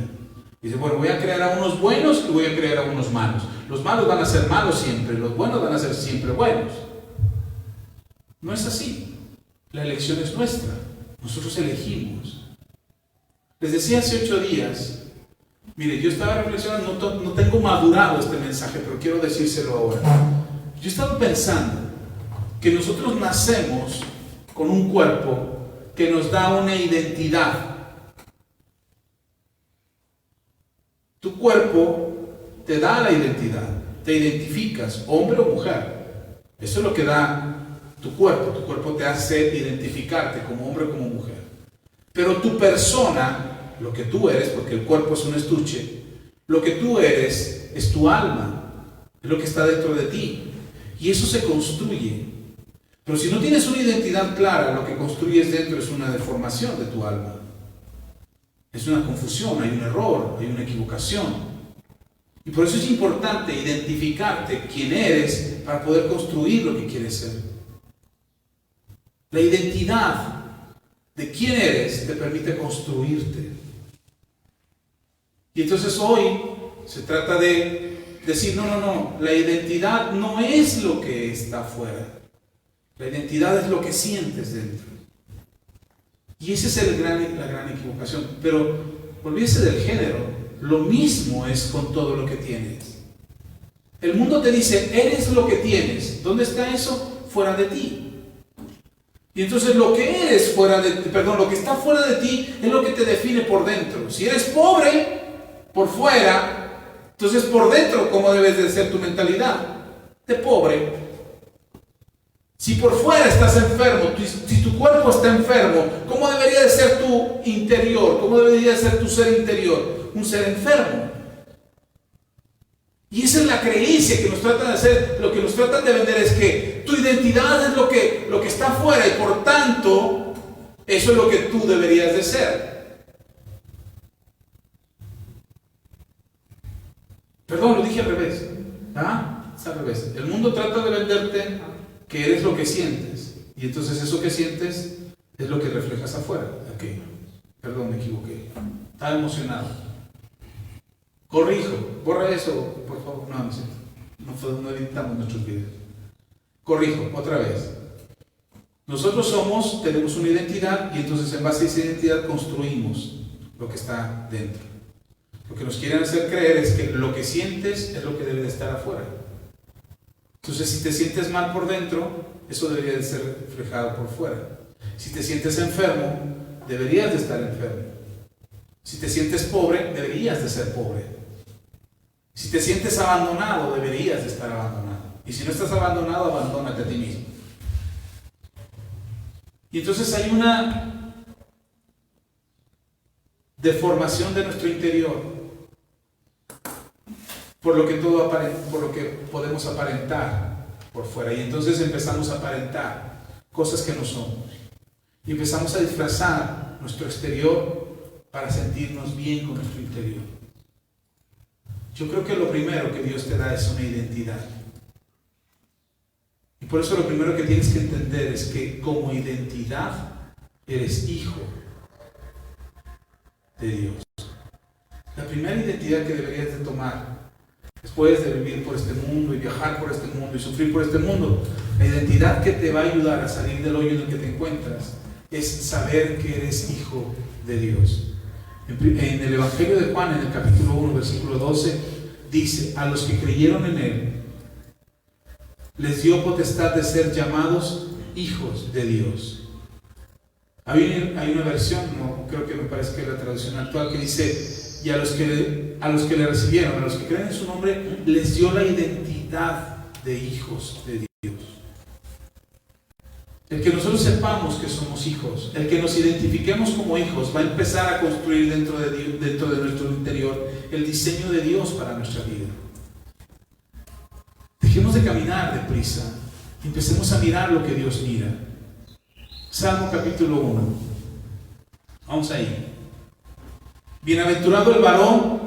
Dice, bueno, voy a crear a unos buenos y voy a crear a unos malos. Los malos van a ser malos siempre, los buenos van a ser siempre buenos. No es así. La elección es nuestra. Nosotros elegimos. Les decía hace 8 días, mire, yo estaba reflexionando, no tengo madurado este mensaje, pero quiero decírselo ahora. Yo estaba pensando que nosotros nacemos con un cuerpo que nos da una identidad. Tu cuerpo te da la identidad, te identificas, hombre o mujer. Eso es lo que da tu cuerpo te hace identificarte como hombre o como mujer. Pero tu persona, lo que tú eres, porque el cuerpo es un estuche, lo que tú eres es tu alma, es lo que está dentro de ti. Y eso se construye. Pero si no tienes una identidad clara, lo que construyes dentro es una deformación de tu alma. Es una confusión, hay un error, hay una equivocación. Y por eso es importante identificarte quién eres para poder construir lo que quieres ser. La identidad de quién eres te permite construirte. Y entonces hoy se trata de decir, no, la identidad no es lo que está afuera. La identidad es lo que sientes dentro. Y esa es la gran equivocación. Pero olvídese del género. Lo mismo es con todo lo que tienes. El mundo te dice, eres lo que tienes. ¿Dónde está eso? Fuera de ti. Y entonces lo que eres lo que está fuera de ti es lo que te define por dentro. Si eres pobre por fuera, entonces por dentro, ¿cómo debes de ser tu mentalidad? De pobre. Si por fuera estás enfermo, si tu cuerpo está enfermo, ¿cómo debería de ser tu interior? ¿Cómo debería de ser tu ser interior? Un ser enfermo. Y esa es la creencia que nos tratan de hacer. Lo que nos tratan de vender es que tu identidad es lo que está afuera y por tanto, eso es lo que tú deberías de ser. Perdón, lo dije al revés. Es al revés. El mundo trata de venderte que eres lo que sientes. Y entonces eso que sientes es lo que reflejas afuera. Ok, perdón, me equivoqué. Estaba emocionado. Corrijo, borra eso, por favor. No editamos nuestros videos. Corrijo, otra vez. Nosotros tenemos una identidad y entonces en base a esa identidad construimos lo que está dentro. Lo que nos quieren hacer creer es que lo que sientes es lo que debe de estar afuera. Entonces, si te sientes mal por dentro, eso debería de ser reflejado por fuera. Si te sientes enfermo, deberías de estar enfermo. Si te sientes pobre, deberías de ser pobre. Si te sientes abandonado, deberías de estar abandonado. Y si no estás abandonado, abandónate a ti mismo. Y entonces hay una deformación de nuestro interior por lo que podemos aparentar por fuera. Y entonces empezamos a aparentar cosas que no somos. Y empezamos a disfrazar nuestro exterior para sentirnos bien con nuestro interior. Yo creo que lo primero que Dios te da es una identidad. Y por eso lo primero que tienes que entender es que como identidad eres hijo de Dios. La primera identidad que deberías de tomar después de vivir por este mundo y viajar por este mundo y sufrir por este mundo, la identidad que te va a ayudar a salir del hoyo en el que te encuentras es saber que eres hijo de Dios. En el Evangelio de Juan, en el capítulo 1, versículo 12, dice: a los que creyeron en Él, les dio potestad de ser llamados hijos de Dios. Hay una versión, no creo que me parece que es la traducción actual, que dice: y a los que le recibieron, a los que creen en su nombre, les dio la identidad de hijos de Dios. El que nosotros sepamos que somos hijos, el que nos identifiquemos como hijos, va a empezar a construir dentro de nuestro interior el diseño de Dios para nuestra vida. Dejemos de caminar deprisa y empecemos a mirar lo que Dios mira. Salmo capítulo 1. Vamos ahí. Bienaventurado el varón,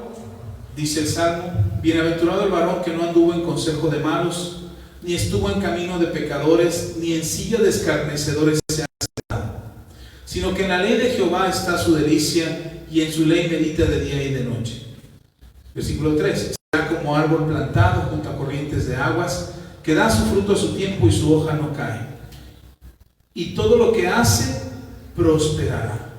dice el Salmo, bienaventurado el varón que no anduvo en consejo de malos, ni estuvo en camino de pecadores, ni en silla de escarnecedores se ha sentado, sino que en la ley de Jehová está su delicia, y en su ley medita de día y de noche. Versículo 3. Será como árbol plantado junto a corrientes de aguas, que da su fruto a su tiempo y su hoja no cae. Y todo lo que hace prosperará.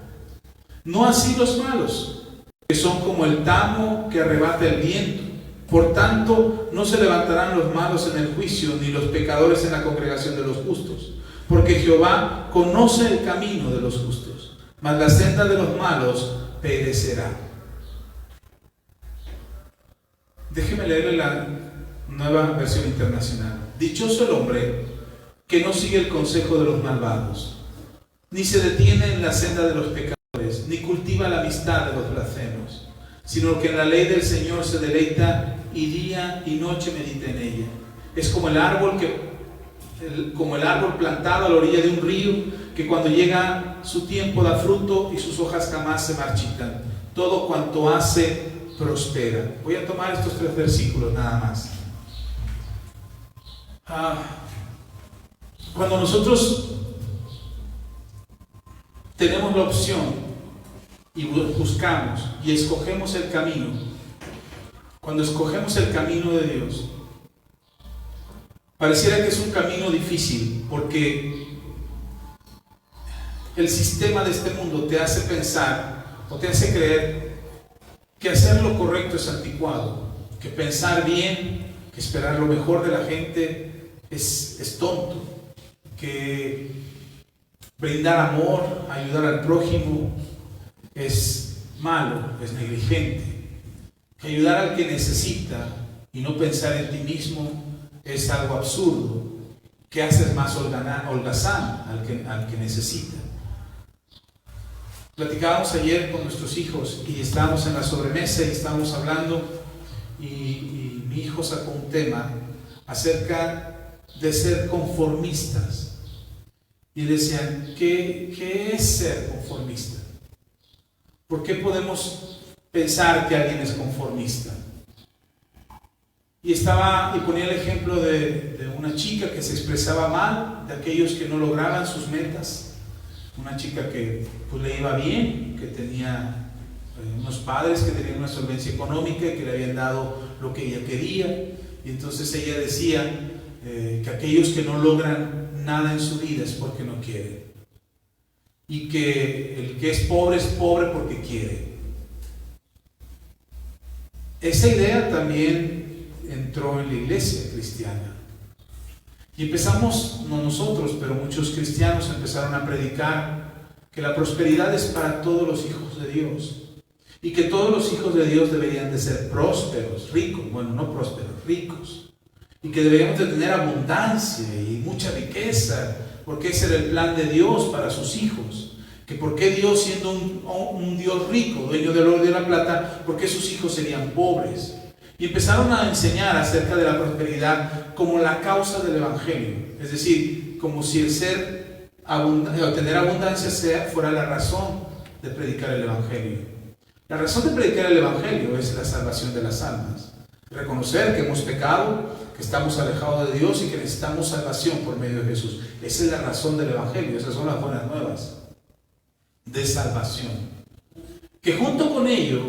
No así los malos, que son como el tamo que arrebata el viento. Por tanto, no se levantarán los malos en el juicio, ni los pecadores en la congregación de los justos. Porque Jehová conoce el camino de los justos, mas la senda de los malos perecerá. Déjeme leerle la Nueva Versión Internacional. Dichoso el hombre que no sigue el consejo de los malvados, ni se detiene en la senda de los pecadores, ni cultiva la amistad de los blasfemos, sino que en la ley del Señor se deleita, y día y noche medita en ella. Es como el árbol plantado a la orilla de un río, que cuando llega su tiempo da fruto y sus hojas jamás se marchitan. Todo cuanto hace prospera. Voy a tomar estos 3 versículos nada más. Cuando nosotros tenemos la opción y buscamos y escogemos el camino, cuando escogemos el camino de Dios, pareciera que es un camino difícil, porque el sistema de este mundo te hace pensar o te hace creer que hacer lo correcto es anticuado, que pensar bien, que esperar lo mejor de la gente es tonto, que brindar amor, ayudar al prójimo es malo, es negligente, que ayudar al que necesita y no pensar en ti mismo es algo absurdo, que haces más holgazán al que necesita. Platicábamos ayer con nuestros hijos y estábamos en la sobremesa y estábamos hablando, y mi hijo sacó un tema acerca de ser conformistas. Y decían, ¿qué es ser conformista? ¿Por qué podemos pensar que alguien es conformista? Y ponía el ejemplo de una chica que se expresaba mal, de aquellos que no lograban sus metas. Una chica que pues le iba bien, que tenía unos padres que tenían una solvencia económica y que le habían dado lo que ella quería. Y entonces ella decía que aquellos que no logran nada en su vida es porque no quieren. Y que el que es pobre porque quiere. Esa idea también entró en la iglesia cristiana. Y empezamos, no nosotros, pero muchos cristianos empezaron a predicar que la prosperidad es para todos los hijos de Dios. Y que todos los hijos de Dios deberían de ser prósperos, ricos, bueno, no prósperos, ricos. Y que deberíamos de tener abundancia y mucha riqueza, porque ese era el plan de Dios para sus hijos. Que por qué Dios, siendo un Dios rico, dueño del oro y de la plata, por qué sus hijos serían pobres. Y empezaron a enseñar acerca de la prosperidad como la causa del Evangelio. Es decir, como si el ser o tener abundancia fuera la razón de predicar el Evangelio. La razón de predicar el Evangelio es la salvación de las almas. Reconocer que hemos pecado, que estamos alejados de Dios y que necesitamos salvación por medio de Jesús. Esa es la razón del Evangelio. Esas son las buenas nuevas de salvación. Que junto con ello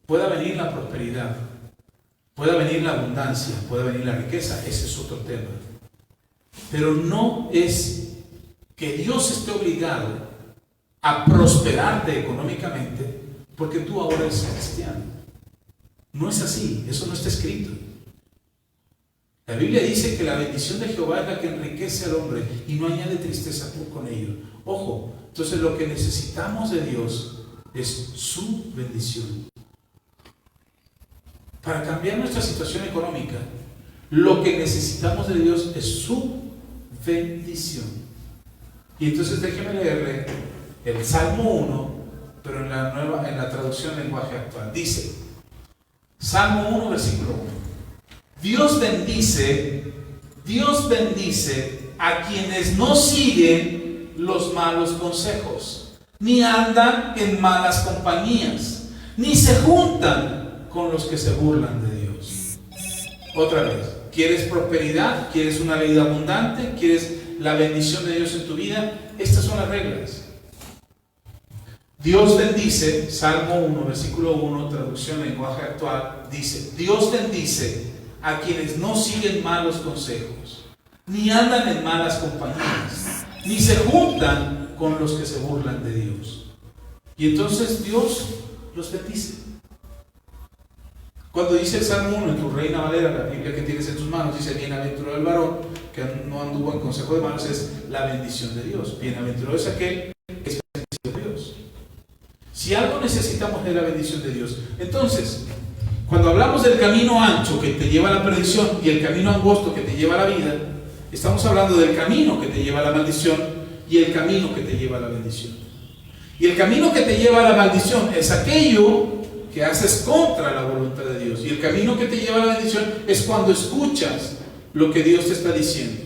pueda venir la prosperidad, pueda venir la abundancia, pueda venir la riqueza. Ese es otro tema. Pero no es que Dios esté obligado a prosperarte económicamente porque tú ahora eres cristiano. No es así, eso no está escrito. La Biblia dice que la bendición de Jehová es la que enriquece al hombre y no añade tristeza con ello. Ojo, entonces lo que necesitamos de Dios es su bendición. Para cambiar nuestra situación económica, lo que necesitamos de Dios es su bendición. Y entonces déjeme leerle el Salmo 1, pero en la traducción lenguaje actual. Dice, Salmo 1, versículo 1. Dios bendice a quienes no siguen los malos consejos, ni andan en malas compañías, ni se juntan con los que se burlan de Dios. Otra vez, ¿quieres prosperidad? ¿Quieres una vida abundante? ¿Quieres la bendición de Dios en tu vida? Estas son las reglas. Dios bendice, Salmo 1, versículo 1, traducción lenguaje actual, dice, Dios bendice a quienes no siguen malos consejos, ni andan en malas compañías, ni se juntan con los que se burlan de Dios. Y entonces Dios los bendice. Cuando dice el Salmo 1 en tu Reina Valera, la Biblia que tienes en tus manos, dice, bienaventurado el varón que no anduvo en consejo de malos, es la bendición de Dios. Bienaventurado es aquel que es bendecido de Dios. Si algo necesitamos es la bendición de Dios. Entonces, cuando hablamos del camino ancho que te lleva a la perdición y el camino angosto que te lleva a la vida, estamos hablando del camino que te lleva a la maldición y el camino que te lleva a la bendición. Y el camino que te lleva a la maldición es aquello que haces contra la voluntad de Dios. Y el camino que te lleva a la bendición es cuando escuchas lo que Dios te está diciendo.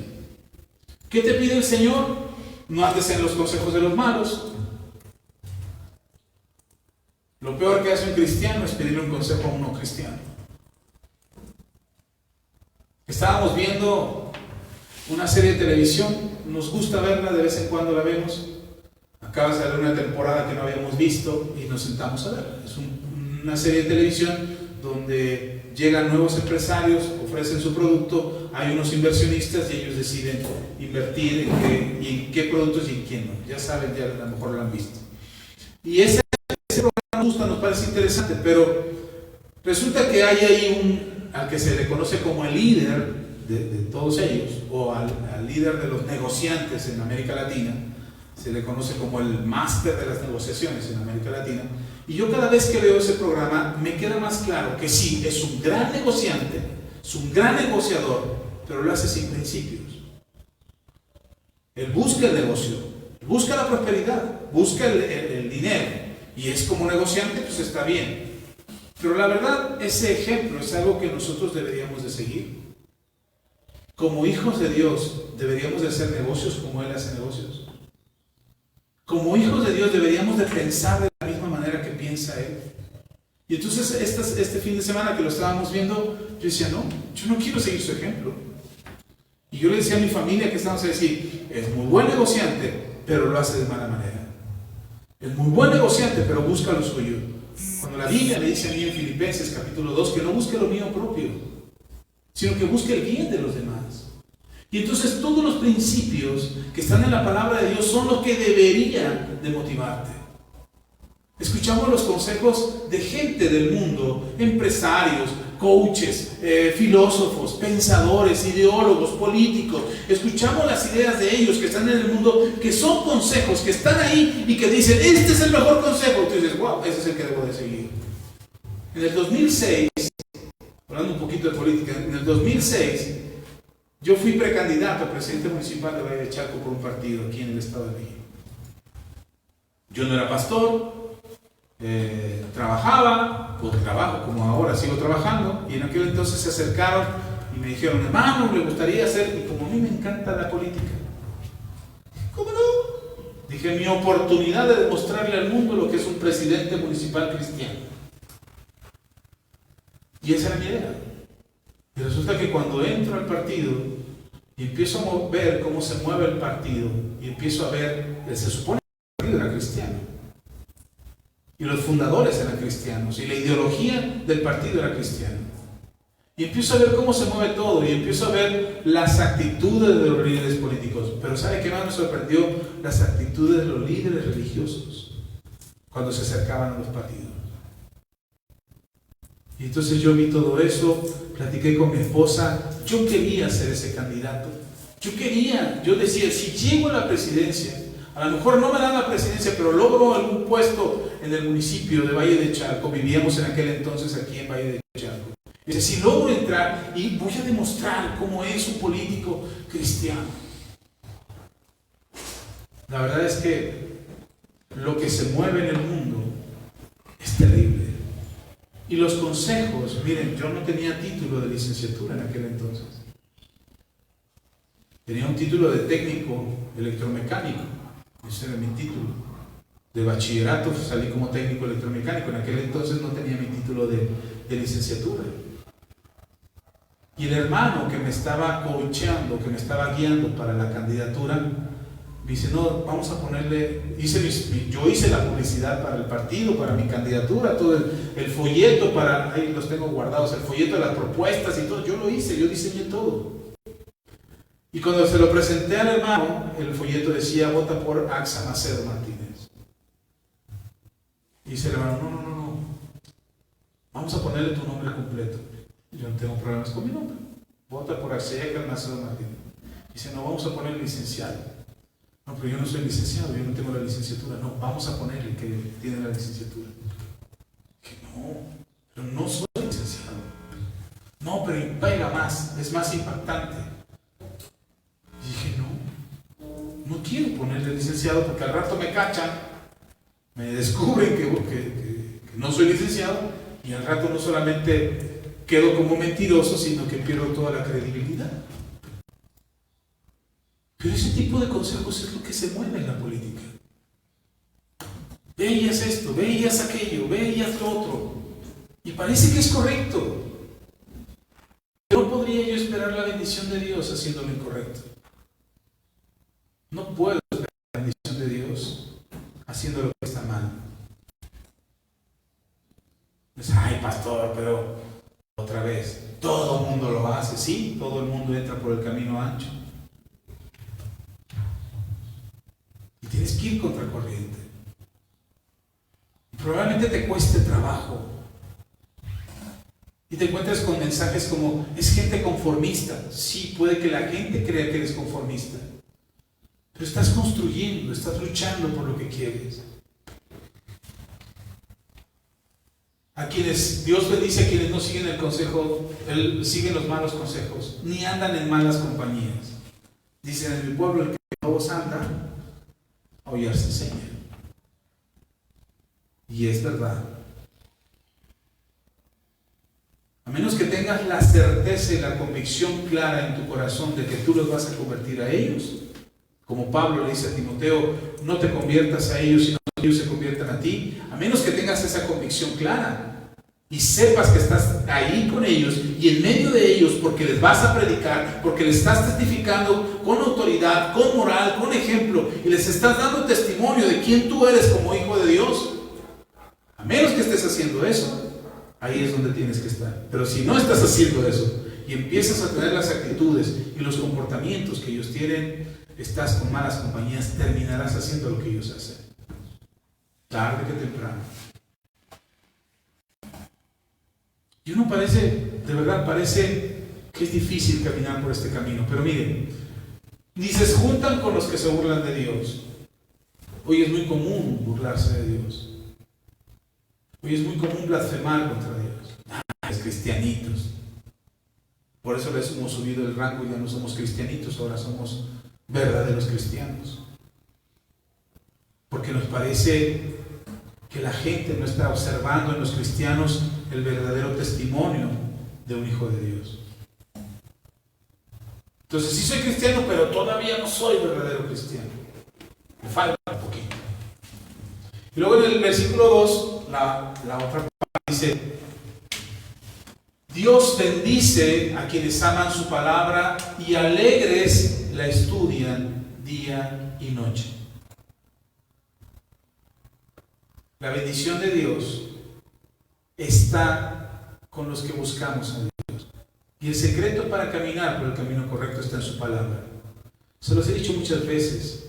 ¿Qué te pide el Señor? No andes en los consejos de los malos. Lo peor que hace un cristiano es pedirle un consejo a un no cristiano. Estábamos viendo una serie de televisión, nos gusta verla, de vez en cuando la vemos. Acaba de salir una temporada que no habíamos visto y nos sentamos a verla. Es una serie de televisión donde llegan nuevos empresarios, ofrecen su producto, hay unos inversionistas y ellos deciden invertir en qué productos y en quién no. Ya saben, ya a lo mejor lo han visto. Y ese programa nos parece interesante, pero resulta que hay ahí al que se le conoce como el líder de todos ellos, o al líder de los negociantes en América Latina, se le conoce como el máster de las negociaciones en América Latina. Y yo cada vez que veo ese programa me queda más claro que sí, es un gran negociante, es un gran negociador, pero lo hace sin principios. Él busca el negocio, busca la prosperidad, busca el dinero, y es como negociante, pues está bien. Pero la verdad, ese ejemplo es algo que nosotros deberíamos de seguir. Como hijos de Dios, deberíamos de hacer negocios como Él hace negocios. Como hijos de Dios deberíamos de pensar de la misma manera que piensa Él. Y entonces este fin de semana que lo estábamos viendo, yo decía, no, yo no quiero seguir su ejemplo. Y yo le decía a mi familia que estábamos a decir, es muy buen negociante, pero lo hace de mala manera. Es muy buen negociante, pero busca lo suyo. Cuando la Biblia me dice a mí en Filipenses capítulo 2 que no busque lo mío propio, sino que busque el bien de los demás. Y entonces todos los principios que están en la palabra de Dios son los que deberían de motivarte. Escuchamos los consejos de gente del mundo, empresarios, coaches, filósofos, pensadores, ideólogos, políticos. Escuchamos las ideas de ellos que están en el mundo, que son consejos, que están ahí y que dicen, este es el mejor consejo. Y tú dices, wow, ese es el que debo de seguir. En el 2006, hablando un poquito de política, en el 2006, yo fui precandidato a presidente municipal de Valle de Chalco por un partido aquí en el Estado de México. Yo no era pastor, trabajaba, o trabajo como ahora, sigo trabajando, y en aquel entonces se acercaron y me dijeron, hermano, le gustaría hacer, y como a mí me encanta la política, ¿cómo no? Dije, mi oportunidad de demostrarle al mundo lo que es un presidente municipal cristiano. Y esa era mi idea. Y resulta que cuando entro al partido y empiezo a ver cómo se mueve el partido, y empiezo a ver, se supone que el partido era cristiano, y los fundadores eran cristianos, y la ideología del partido era cristiana. Y empiezo a ver cómo se mueve todo, y empiezo a ver las actitudes de los líderes políticos. Pero ¿sabe qué más me sorprendió? Las actitudes de los líderes religiosos cuando se acercaban a los partidos. Y entonces yo vi todo eso, platiqué con mi esposa, yo quería ser ese candidato. Yo decía, si llego a la presidencia, a lo mejor no me dan la presidencia, pero logro algún puesto en el municipio de Valle de Chalco. Vivíamos en aquel entonces aquí en Valle de Chalco. Dice, si logro entrar y voy a demostrar cómo es un político cristiano. La verdad es que lo que se mueve en el mundo es terrible. Y los consejos, miren, yo no tenía título de licenciatura en aquel entonces. Tenía un título de técnico electromecánico. Ese era mi título. De bachillerato salí como técnico electromecánico. En aquel entonces no tenía mi título de licenciatura. Y el hermano que me estaba coacheando, que me estaba guiando para la candidatura, me dice, no, vamos a ponerle, yo hice la publicidad para el partido, para mi candidatura, todo el folleto, ahí los tengo guardados, el folleto de las propuestas y todo, yo lo hice, yo diseñé todo. Y cuando se lo presenté al hermano, el folleto decía, vota por Axa Macedo Martínez. Y dice el hermano, no, vamos a ponerle tu nombre completo. Yo no tengo problemas con mi nombre. Vota por Axeca Macedo Martínez. Dice, no, vamos a poner licenciado. No, pero yo no soy licenciado, yo no tengo la licenciatura. No, vamos a ponerle que tiene la licenciatura. Que no, pero no soy licenciado. No, pero pega más, es más impactante. Y dije, no quiero ponerle licenciado porque al rato me cachan, me descubren que no soy licenciado y al rato no solamente quedo como mentiroso, sino que pierdo toda la credibilidad. Pero ese tipo de consejos es lo que se mueve en la política. Ve y haz esto, ve y haz aquello, ve y haz lo otro. Y parece que es correcto. Pero no podría yo esperar la bendición de Dios haciendo lo incorrecto. No puedo esperar la bendición de Dios haciendo lo que está mal. Pues, ay, pastor, pero otra vez, todo el mundo lo hace, sí, todo el mundo entra por el camino ancho. Y tienes que ir contra corriente. Y probablemente te cueste trabajo. Y te encuentres con mensajes como, es gente conformista. Sí, puede que la gente crea que eres conformista. Pero estás construyendo, estás luchando por lo que quieres. A quienes Dios bendice, a quienes no siguen el consejo, siguen los malos consejos, ni andan en malas compañías. Dicen en mi pueblo, el que no voz anda, a oír se enseña. Y es verdad. A menos que tengas la certeza y la convicción clara en tu corazón de que tú los vas a convertir a ellos, como Pablo le dice a Timoteo, no te conviertas a ellos, sino que ellos se conviertan a ti, a menos que tengas esa convicción clara y sepas que estás ahí con ellos y en medio de ellos porque les vas a predicar, porque les estás testificando con autoridad, con moral, con ejemplo y les estás dando testimonio de quién tú eres como hijo de Dios. A menos que estés haciendo eso, ahí es donde tienes que estar. Pero si no estás haciendo eso y empiezas a tener las actitudes y los comportamientos que ellos tienen, estás con malas compañías, terminarás haciendo lo que ellos hacen. Tarde que temprano. Y uno de verdad parece que es difícil caminar por este camino. Pero miren, ni se juntan con los que se burlan de Dios. Hoy es muy común burlarse de Dios. Hoy es muy común blasfemar contra Dios. Es cristianitos. Por eso les hemos subido el rango y ya no somos cristianitos, ahora somos verdaderos cristianos. Porque nos parece que la gente no está observando en los cristianos el verdadero testimonio de un hijo de Dios. Entonces sí soy cristiano, pero todavía no soy verdadero cristiano. Me falta un poquito. Y luego en el versículo 2, la otra parte dice: Dios bendice a quienes aman su palabra y alegres la estudian día y noche. La bendición de Dios está con los que buscamos a Dios. Y el secreto para caminar por el camino correcto está en su palabra. Se los he dicho muchas veces.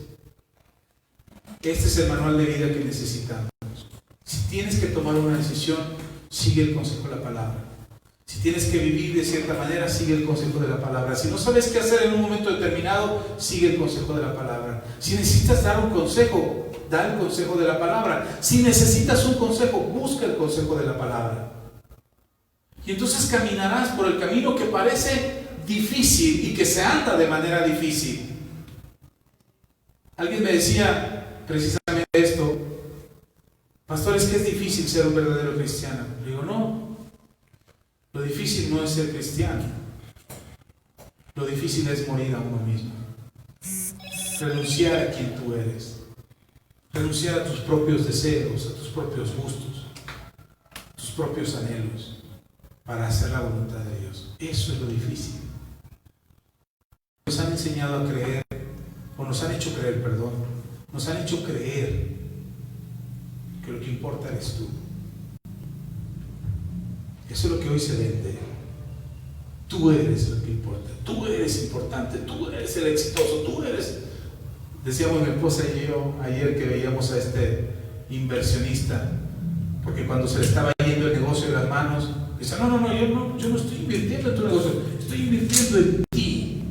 Este es el manual de vida que necesitamos. Si tienes que tomar una decisión, sigue el consejo de la palabra. Si tienes que vivir de cierta manera, sigue el consejo de la palabra. Si no sabes qué hacer en un momento determinado, sigue el consejo de la palabra. Si necesitas dar un consejo, da el consejo de la palabra. Si necesitas un consejo, busca el consejo de la palabra. Y entonces caminarás por el camino que parece difícil y que se anda de manera difícil. Alguien me decía precisamente esto: pastor, es que es difícil ser un verdadero cristiano. Le digo, no. Lo difícil no es ser cristiano. Lo difícil es morir a uno mismo. Renunciar a quien tú eres. Renunciar a tus propios deseos, a tus propios gustos, a tus propios anhelos, para hacer la voluntad de Dios. Eso es lo difícil. Nos han enseñado a creer, o nos han hecho creer, perdón, nos han hecho creer que lo que importa eres tú. Eso es lo que hoy se vende. Tú eres lo que importa, tú eres importante, tú eres el exitoso, tú eres... Decíamos mi esposa y yo ayer que veíamos a este inversionista, porque cuando se le estaba yendo el negocio de las manos, dice, yo no estoy invirtiendo en tu negocio, estoy invirtiendo en ti.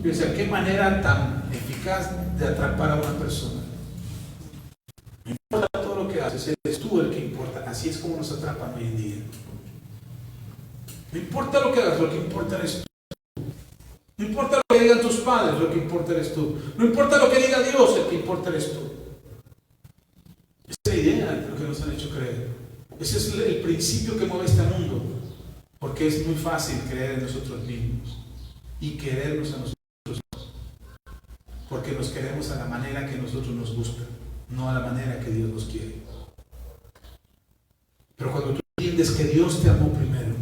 Yo decía, qué manera tan eficaz de atrapar a una persona. No importa todo lo que haces, eres tú el que importa. Así es como nos atrapan hoy en día. No importa lo que hagas, lo que importa eres tú. No importa lo que digan tus padres, lo que importa eres tú. No importa lo que diga Dios, el que importa eres tú. Esa es la idea de lo que nos han hecho creer. Ese es el principio que mueve este mundo. Porque es muy fácil creer en nosotros mismos y querernos a nosotros mismos. Porque nos queremos a la manera que a nosotros nos gusta, no a la manera que Dios nos quiere. Pero cuando tú entiendes que Dios te amó primero,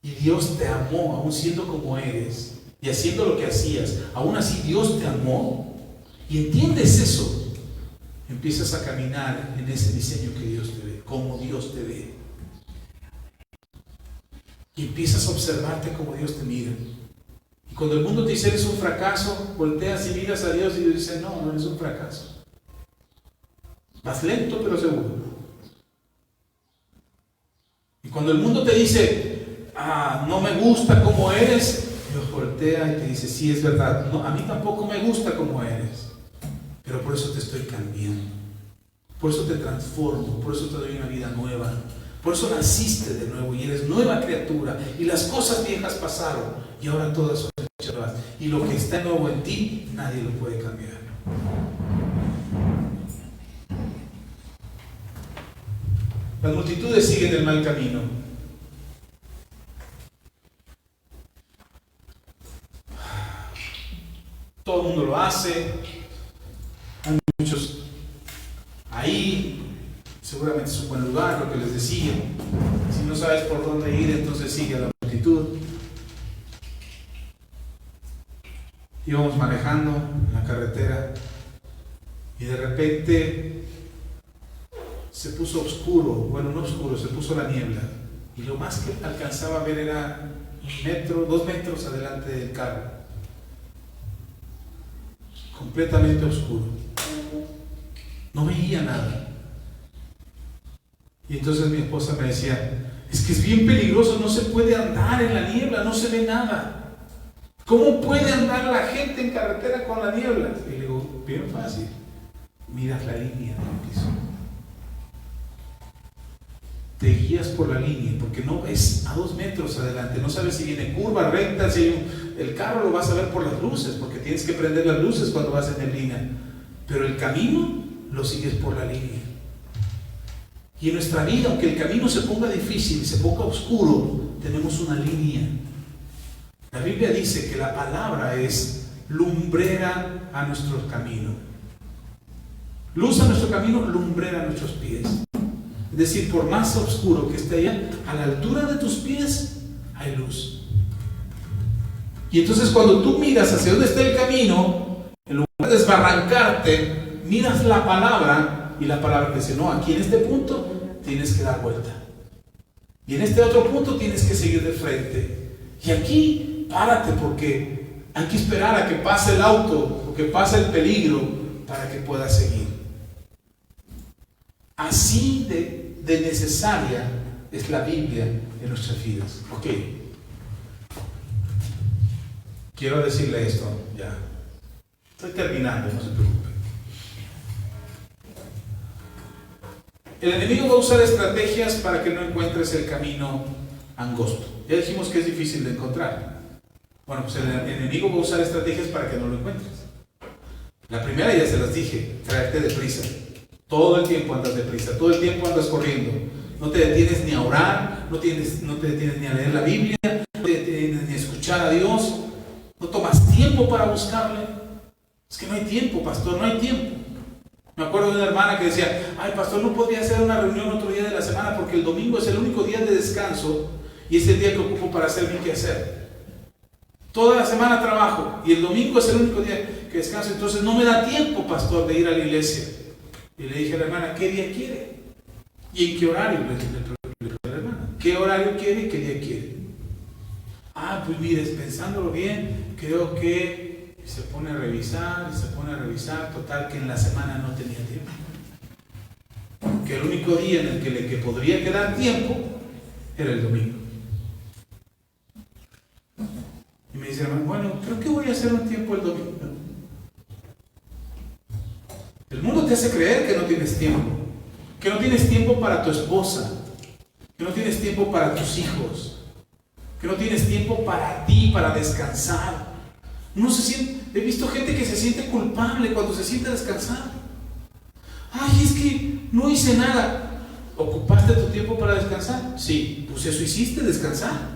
y Dios te amó aún siendo como eres y haciendo lo que hacías, aún así Dios te amó, y entiendes eso, empiezas a caminar en ese diseño que Dios te ve, como Dios te ve, y empiezas a observarte como Dios te mira. Y cuando el mundo te dice eres un fracaso, volteas y miras a Dios y Dios dice, no eres un fracaso. Vas lento pero seguro. Y cuando el mundo te dice, no me gusta como eres, Dios voltea y te dice, sí, es verdad, no, a mí tampoco me gusta como eres, pero por eso te estoy cambiando, por eso te transformo, por eso te doy una vida nueva, por eso naciste de nuevo y eres nueva criatura, y las cosas viejas pasaron y ahora todas son hechas nuevas, y lo que está nuevo en ti nadie lo puede cambiar. Las multitudes siguen el mal camino. Todo el mundo lo hace, hay muchos ahí, seguramente es un buen lugar lo que les decía. Si no sabes por dónde ir, entonces sigue a la multitud. Íbamos manejando en la carretera y de repente se puso oscuro, bueno, no oscuro, se puso la niebla, y lo más que alcanzaba a ver era 2 metros adelante del carro. Completamente oscuro. No veía nada. Y entonces mi esposa me decía, es que es bien peligroso, no se puede andar en la niebla, no se ve nada. ¿Cómo puede andar la gente en carretera con la niebla? Y le digo, bien fácil, miras la línea del piso. Te guías por la línea, porque no ves a 2 metros adelante, no sabes si viene curva, recta, si hay el carro lo vas a ver por las luces, porque tienes que prender las luces cuando vas en línea, pero el camino lo sigues por la línea. Y en nuestra vida, aunque el camino se ponga difícil y se ponga oscuro, tenemos una línea. La Biblia dice que la palabra es lumbrera a nuestro camino. Luz a nuestro camino, lumbrera a nuestros pies. Es decir, por más oscuro que esté allá, a la altura de tus pies hay luz. Y entonces cuando tú miras hacia dónde está el camino, en lugar de desbarrancarte, miras la palabra y la palabra te dice, no, aquí en este punto tienes que dar vuelta. Y en este otro punto tienes que seguir de frente. Y aquí párate porque hay que esperar a que pase el auto o que pase el peligro para que puedas seguir. Así de necesaria es la Biblia en nuestras vidas. Ok. Quiero decirle esto, ya. Estoy terminando, no se preocupe. El enemigo va a usar estrategias para que no encuentres el camino angosto. Ya dijimos que es difícil de encontrar. Bueno, pues el enemigo va a usar estrategias para que no lo encuentres. La primera ya se las dije, traerte deprisa. Todo el tiempo andas deprisa, todo el tiempo andas corriendo. No te detienes ni a orar, no te detienes ni a leer la Biblia, no te detienes ni a escuchar a Dios. No tomas tiempo para buscarle. Es que no hay tiempo, pastor, no hay tiempo. Me acuerdo de una hermana que decía, ay, pastor, no podría hacer una reunión otro día de la semana porque el domingo es el único día de descanso y es el día que ocupo para hacer mi quehacer. Toda la semana trabajo y el domingo es el único día que descanso, entonces no me da tiempo, pastor, de ir a la iglesia. Y le dije a la hermana, ¿qué día quiere? ¿Y en qué horario? Le pregunté a la hermana, ¿qué horario quiere y qué día quiere? Ah, pues mire, pensándolo bien, creo que se pone a revisar, total que en la semana no tenía tiempo. Que el único día en el que podría quedar tiempo era el domingo. Y me dice, hermano, bueno, creo que voy a hacer un tiempo el domingo. El mundo te hace creer que no tienes tiempo, que no tienes tiempo para tu esposa, que no tienes tiempo para tus hijos, que no tienes tiempo para ti, para descansar. He visto gente que se siente culpable cuando se siente a descansar. Ay, es que no hice nada. ¿Ocupaste tu tiempo para descansar? Sí, pues eso hiciste, descansar.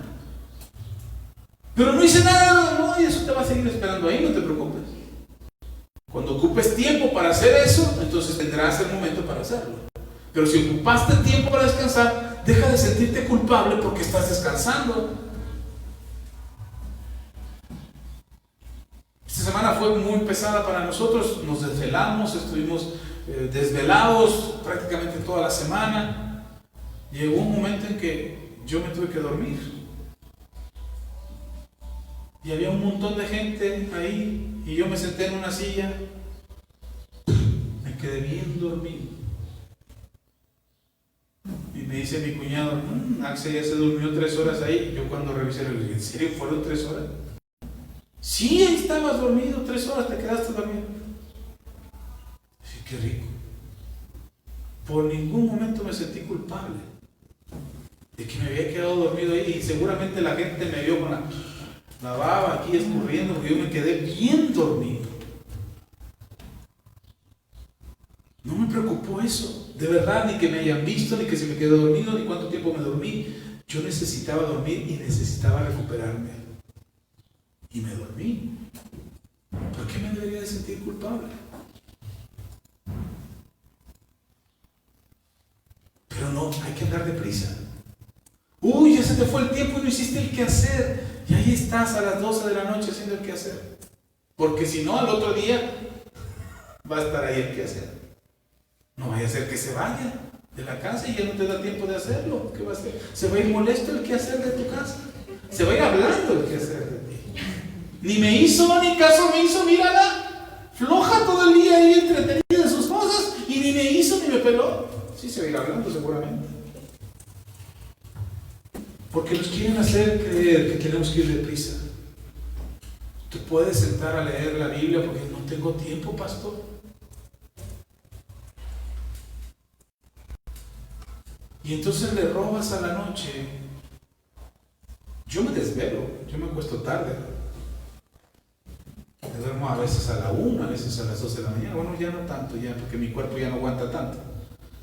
Pero no hice nada, no, y eso te va a seguir esperando ahí, no te preocupes. Cuando ocupes tiempo para hacer eso, entonces tendrás el momento para hacerlo. Pero si ocupaste tiempo para descansar, deja de sentirte culpable porque estás descansando. Esta semana fue muy pesada para nosotros, nos desvelamos, estuvimos desvelados prácticamente toda la semana. Llegó un momento en que yo me tuve que dormir. Y había un montón de gente ahí y yo me senté en una silla, me quedé bien dormido. Y me dice mi cuñado, Axel ya se durmió 3 horas ahí. Yo cuando revisé le dije, ¿en serio fueron 3 horas? Sí, ahí estabas dormido, 3 horas te quedaste dormido. Dije, qué rico. Por ningún momento me sentí culpable de que me había quedado dormido ahí y seguramente la gente me vio con la baba aquí escurriendo porque yo me quedé bien dormido. No me preocupó eso, de verdad, ni que me hayan visto, ni que se me quedó dormido, ni cuánto tiempo me dormí. Yo necesitaba dormir y necesitaba recuperarme. Y me dormí. ¿Por qué me debería de sentir culpable? Pero no, hay que andar deprisa. Uy, ya se te fue el tiempo y no hiciste el quehacer. Y ahí estás a las 12 de la noche haciendo el quehacer. Porque si no, al otro día va a estar ahí el quehacer. No vaya a ser que se vaya de la casa y ya no te da tiempo de hacerlo. ¿Qué va a hacer? Se va a ir molesto el quehacer de tu casa. Se va a ir hablando el quehacer de ti. Ni me hizo, ni caso me hizo, mírala. Floja todo el día ahí entretenida en sus cosas y ni me hizo ni me peló. Sí, se va a ir hablando seguramente. Porque nos quieren hacer creer que tenemos que ir deprisa. Tú puedes sentar a leer la Biblia porque no tengo tiempo, pastor. Y entonces le robas a la noche. Yo me desvelo, yo me acuesto tarde. Me duermo a veces a la 1, a veces a las 12 de la mañana. Bueno, ya no tanto, ya, porque mi cuerpo ya no aguanta tanto.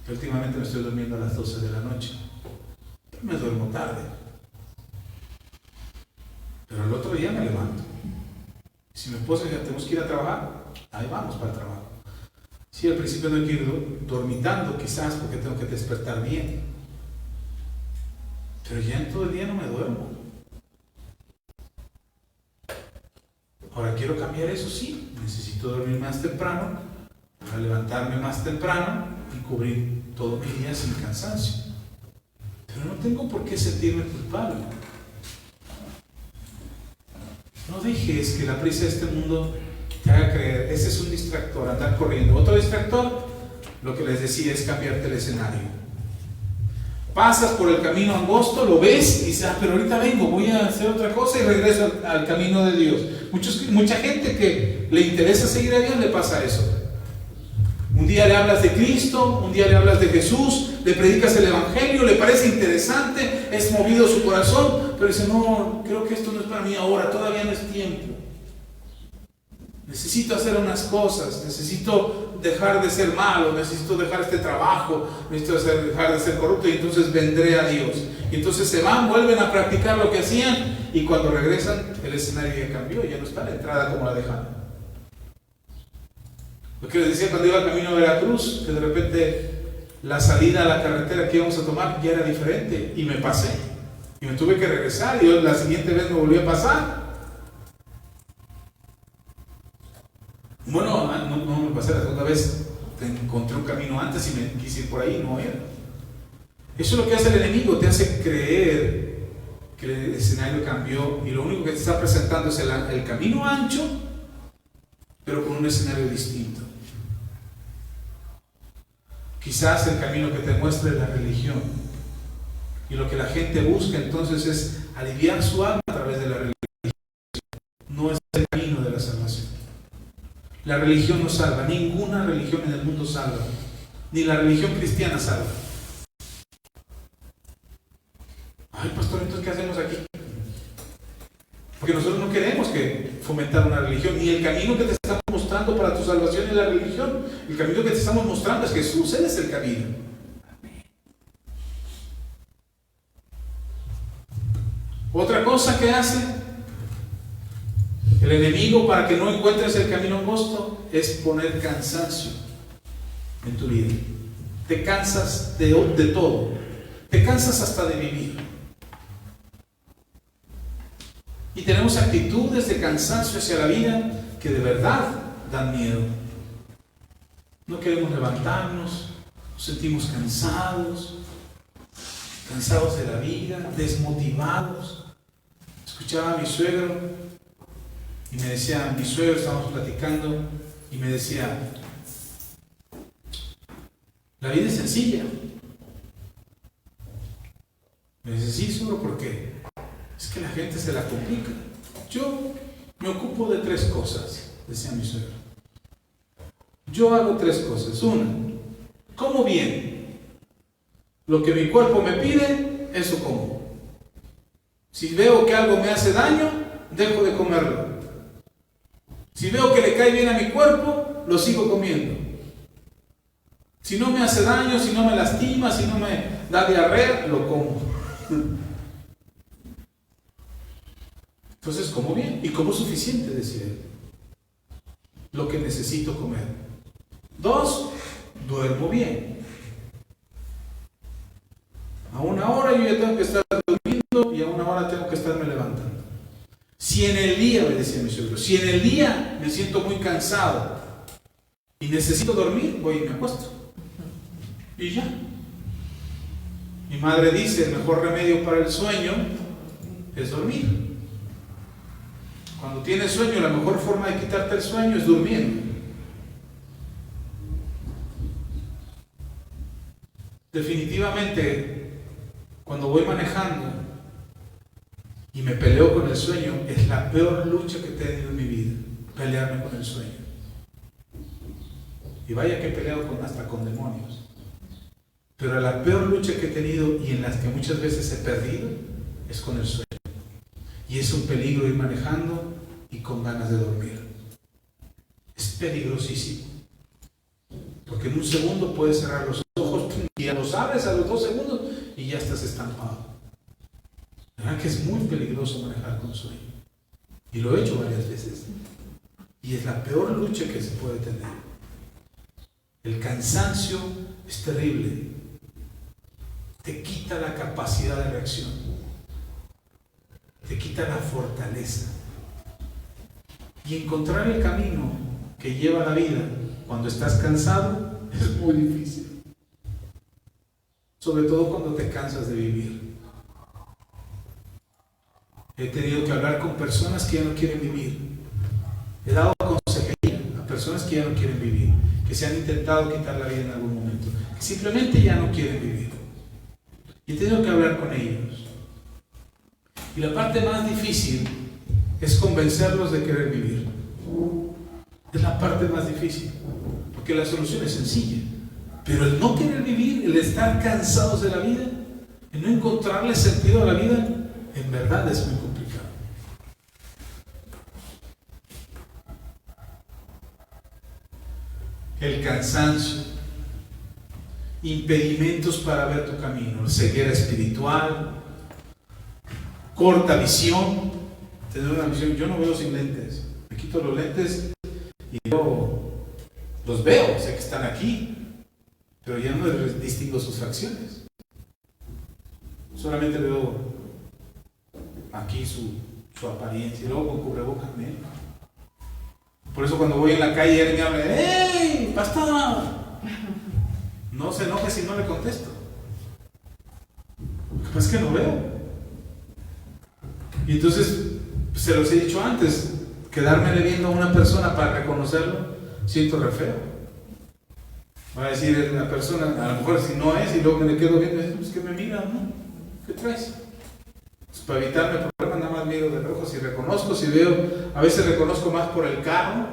Últimamente me estoy durmiendo a las 12 de la noche. Me duermo tarde. Pero el otro día me levanto. Si mi esposa dice, tenemos que ir a trabajar, ahí vamos para el trabajo. Sí, al principio no hay que ir dormitando, quizás porque tengo que despertar bien. Pero ya en todo el día no me duermo. Ahora quiero cambiar eso, sí. Necesito dormir más temprano, para levantarme más temprano y cubrir todo mi día sin cansancio. Pero no tengo por qué sentirme culpable. No dejes que la prisa de este mundo te haga creer. Ese es un distractor, andar corriendo. Otro distractor, lo que les decía, es cambiarte el escenario. Pasas por el camino angosto, lo ves y dices, pero ahorita vengo, voy a hacer otra cosa y regreso al camino de Dios. Mucha gente que le interesa seguir a Dios le pasa eso. Un día le hablas de Cristo, un día le hablas de Jesús, le predicas el Evangelio, le parece interesante, es movido su corazón, pero dice, no, creo que esto no es para mí ahora, todavía no es tiempo. Necesito hacer unas cosas, necesito dejar de ser malo, necesito dejar este trabajo, necesito dejar de ser corrupto y entonces vendré a Dios. Y entonces se van, vuelven a practicar lo que hacían y cuando regresan el escenario ya cambió, ya no está la entrada como la dejaron. Lo que les decía cuando iba al camino de Veracruz, que de repente la salida a la carretera que íbamos a tomar ya era diferente y me pasé. Y me tuve que regresar y la siguiente vez me volví a pasar. Bueno, no me pasé la segunda vez, encontré un camino antes y me quise ir por ahí, no era. Eso es lo que hace el enemigo, te hace creer que el escenario cambió y lo único que te está presentando es el camino ancho, pero con un escenario distinto. Quizás el camino que te muestre es la religión. Y lo que la gente busca entonces es aliviar su alma a través de la religión. No es el camino de la salvación. La religión no salva. Ninguna religión en el mundo salva. Ni la religión cristiana salva. Ay, pastor, entonces ¿qué hacemos aquí? Porque nosotros no queremos que fomentar una religión. Ni el camino que te estamos mostrando para tu salvación es la religión. El camino que te estamos mostrando es Jesús. Él es el camino. Otra cosa que hace el enemigo para que no encuentres el camino angosto es poner cansancio en tu vida. Te cansas de todo. Te cansas hasta de vivir. Y tenemos actitudes de cansancio hacia la vida que de verdad dan miedo. No queremos levantarnos, nos sentimos cansados de la vida, desmotivados. Escuchaba a mi suegro y me decía, mi suegro, estábamos platicando y me decía, la vida es sencilla. Me dice, sí, suegro, ¿por qué? Es que la gente se la complica. Yo me ocupo de 3 cosas, decía mi suegro. Yo hago 3 cosas. Una, como bien. Lo que mi cuerpo me pide, eso como. Si veo que algo me hace daño, dejo de comerlo. Si veo que le cae bien a mi cuerpo, lo sigo comiendo. Si no me hace daño, si no me lastima, si no me da diarrea, lo como. Entonces, como bien y como suficiente, decía él. Lo que necesito comer. 2, duermo bien. A una hora yo ya tengo que estar durmiendo y a una hora tengo que estarme levantando. Si en el día, me decía mi suegro, si en el día me siento muy cansado y necesito dormir, voy y me acuesto. Y ya. Mi madre dice, el mejor remedio para el sueño es dormir. Cuando tienes sueño, la mejor forma de quitarte el sueño es durmiendo. Definitivamente, cuando voy manejando y me peleo con el sueño, es la peor lucha que he tenido en mi vida, pelearme con el sueño. Y vaya que he peleado hasta con demonios. Pero la peor lucha que he tenido y en las que muchas veces he perdido es con el sueño. Y es un peligro ir manejando y con ganas de dormir. Es peligrosísimo. Porque en un segundo puedes cerrar los ojos, ya los abres a los 2 segundos y ya estás estampado. ¿Verdad que es muy peligroso manejar con sueño? Y lo he hecho varias veces. Y es la peor lucha que se puede tener. El cansancio es terrible. Te quita la capacidad de reacción. Te quita la fortaleza. Y encontrar el camino que lleva a la vida cuando estás cansado es muy difícil. Sobre todo cuando te cansas de vivir. He tenido que hablar con personas que ya no quieren vivir. He dado consejería a personas que ya no quieren vivir, que se han intentado quitar la vida en algún momento, que simplemente ya no quieren vivir. Y he tenido que hablar con ellos. Y la parte más difícil es convencerlos de querer vivir. Es la parte más difícil, porque la solución es sencilla. Pero el no querer vivir, el estar cansados de la vida, el no encontrarle sentido a la vida, en verdad es muy complicado. El cansancio, impedimentos para ver tu camino, ceguera espiritual, corta visión, tener una visión. Yo no veo sin lentes, me quito los lentes y los veo, sé que están aquí, pero ya no distingo sus facciones. Solamente veo aquí su apariencia, y luego con cubrebocas menos. Por eso cuando voy en la calle alguien me habla, ¡hey, pastor! No se enoje si no le contesto. Lo que pasa es que no veo. Y entonces, se los he dicho antes, quedármele viendo a una persona para reconocerlo, siento re feo. Va a decir la persona, a lo mejor si no es, y luego me le quedo viendo, pues que me mira, ¿no? ¿Qué traes? Pues para evitarme problemas, nada más miro de reojo. Si reconozco, si veo, a veces reconozco más por el carro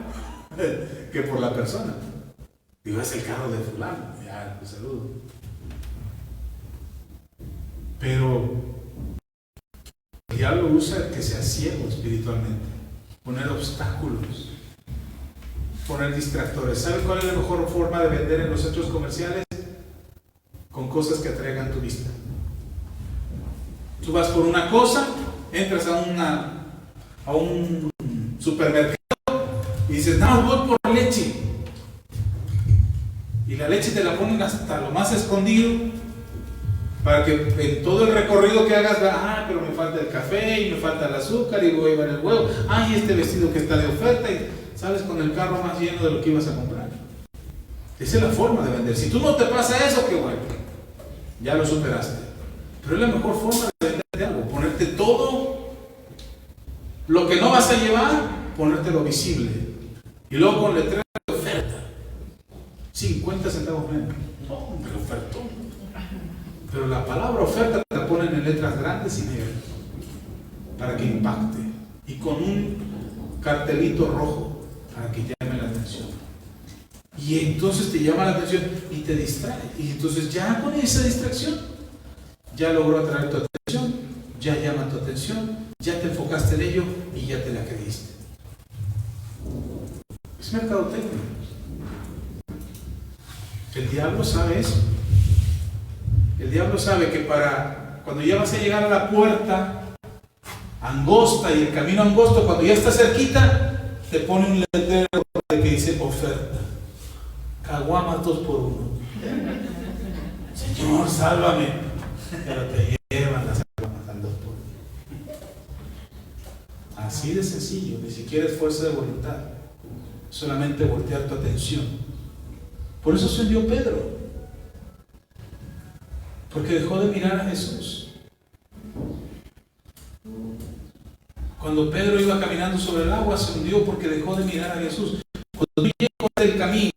que por la persona. Digo, es el carro de fulano, ya, pues saludo. Pero el diablo usa que sea ciego espiritualmente, poner obstáculos, poner distractores. ¿Sabe cuál es la mejor forma de vender en los centros comerciales? Con cosas que atraigan tu vista. Tú vas por una cosa, entras a un supermercado y dices, no, voy por leche. Y la leche te la ponen hasta lo más escondido para que en todo el recorrido que hagas, pero me falta el café y me falta el azúcar y voy a llevar el huevo. Y este vestido que está de oferta, y sales con el carro más lleno de lo que ibas a comprar. Esa es la forma de vender. Si tú no te pasa eso, qué bueno, ya lo superaste. Pero es la mejor forma de venderte algo, ponerte todo lo que no vas a llevar, ponértelo visible. Y luego con letrero de oferta, 50 centavos menos. No, hombre, ofertón. Pero la palabra oferta te la ponen en letras grandes y negras para que impacte. Y con un cartelito rojo para que llame la atención. Y entonces te llama la atención y te distrae. Y entonces ya con esa distracción ya logró atraer tu atención, ya llama tu atención, ya te enfocaste en ello y ya te la creíste. Es mercadotecnia. El diablo sabe eso. El diablo sabe que cuando ya vas a llegar a la puerta angosta y el camino angosto, cuando ya está cerquita, te pone un letrero que dice oferta. Caguamas 2 por 1. Señor, sálvame. Pero te llevan las caguamas al 2 por 1. Así de sencillo, ni siquiera es fuerza de voluntad. Solamente voltear tu atención. Por eso se hundió Pedro. Porque dejó de mirar a Jesús. Cuando Pedro iba caminando sobre el agua, se hundió porque dejó de mirar a Jesús. Cuando tú llegas del camino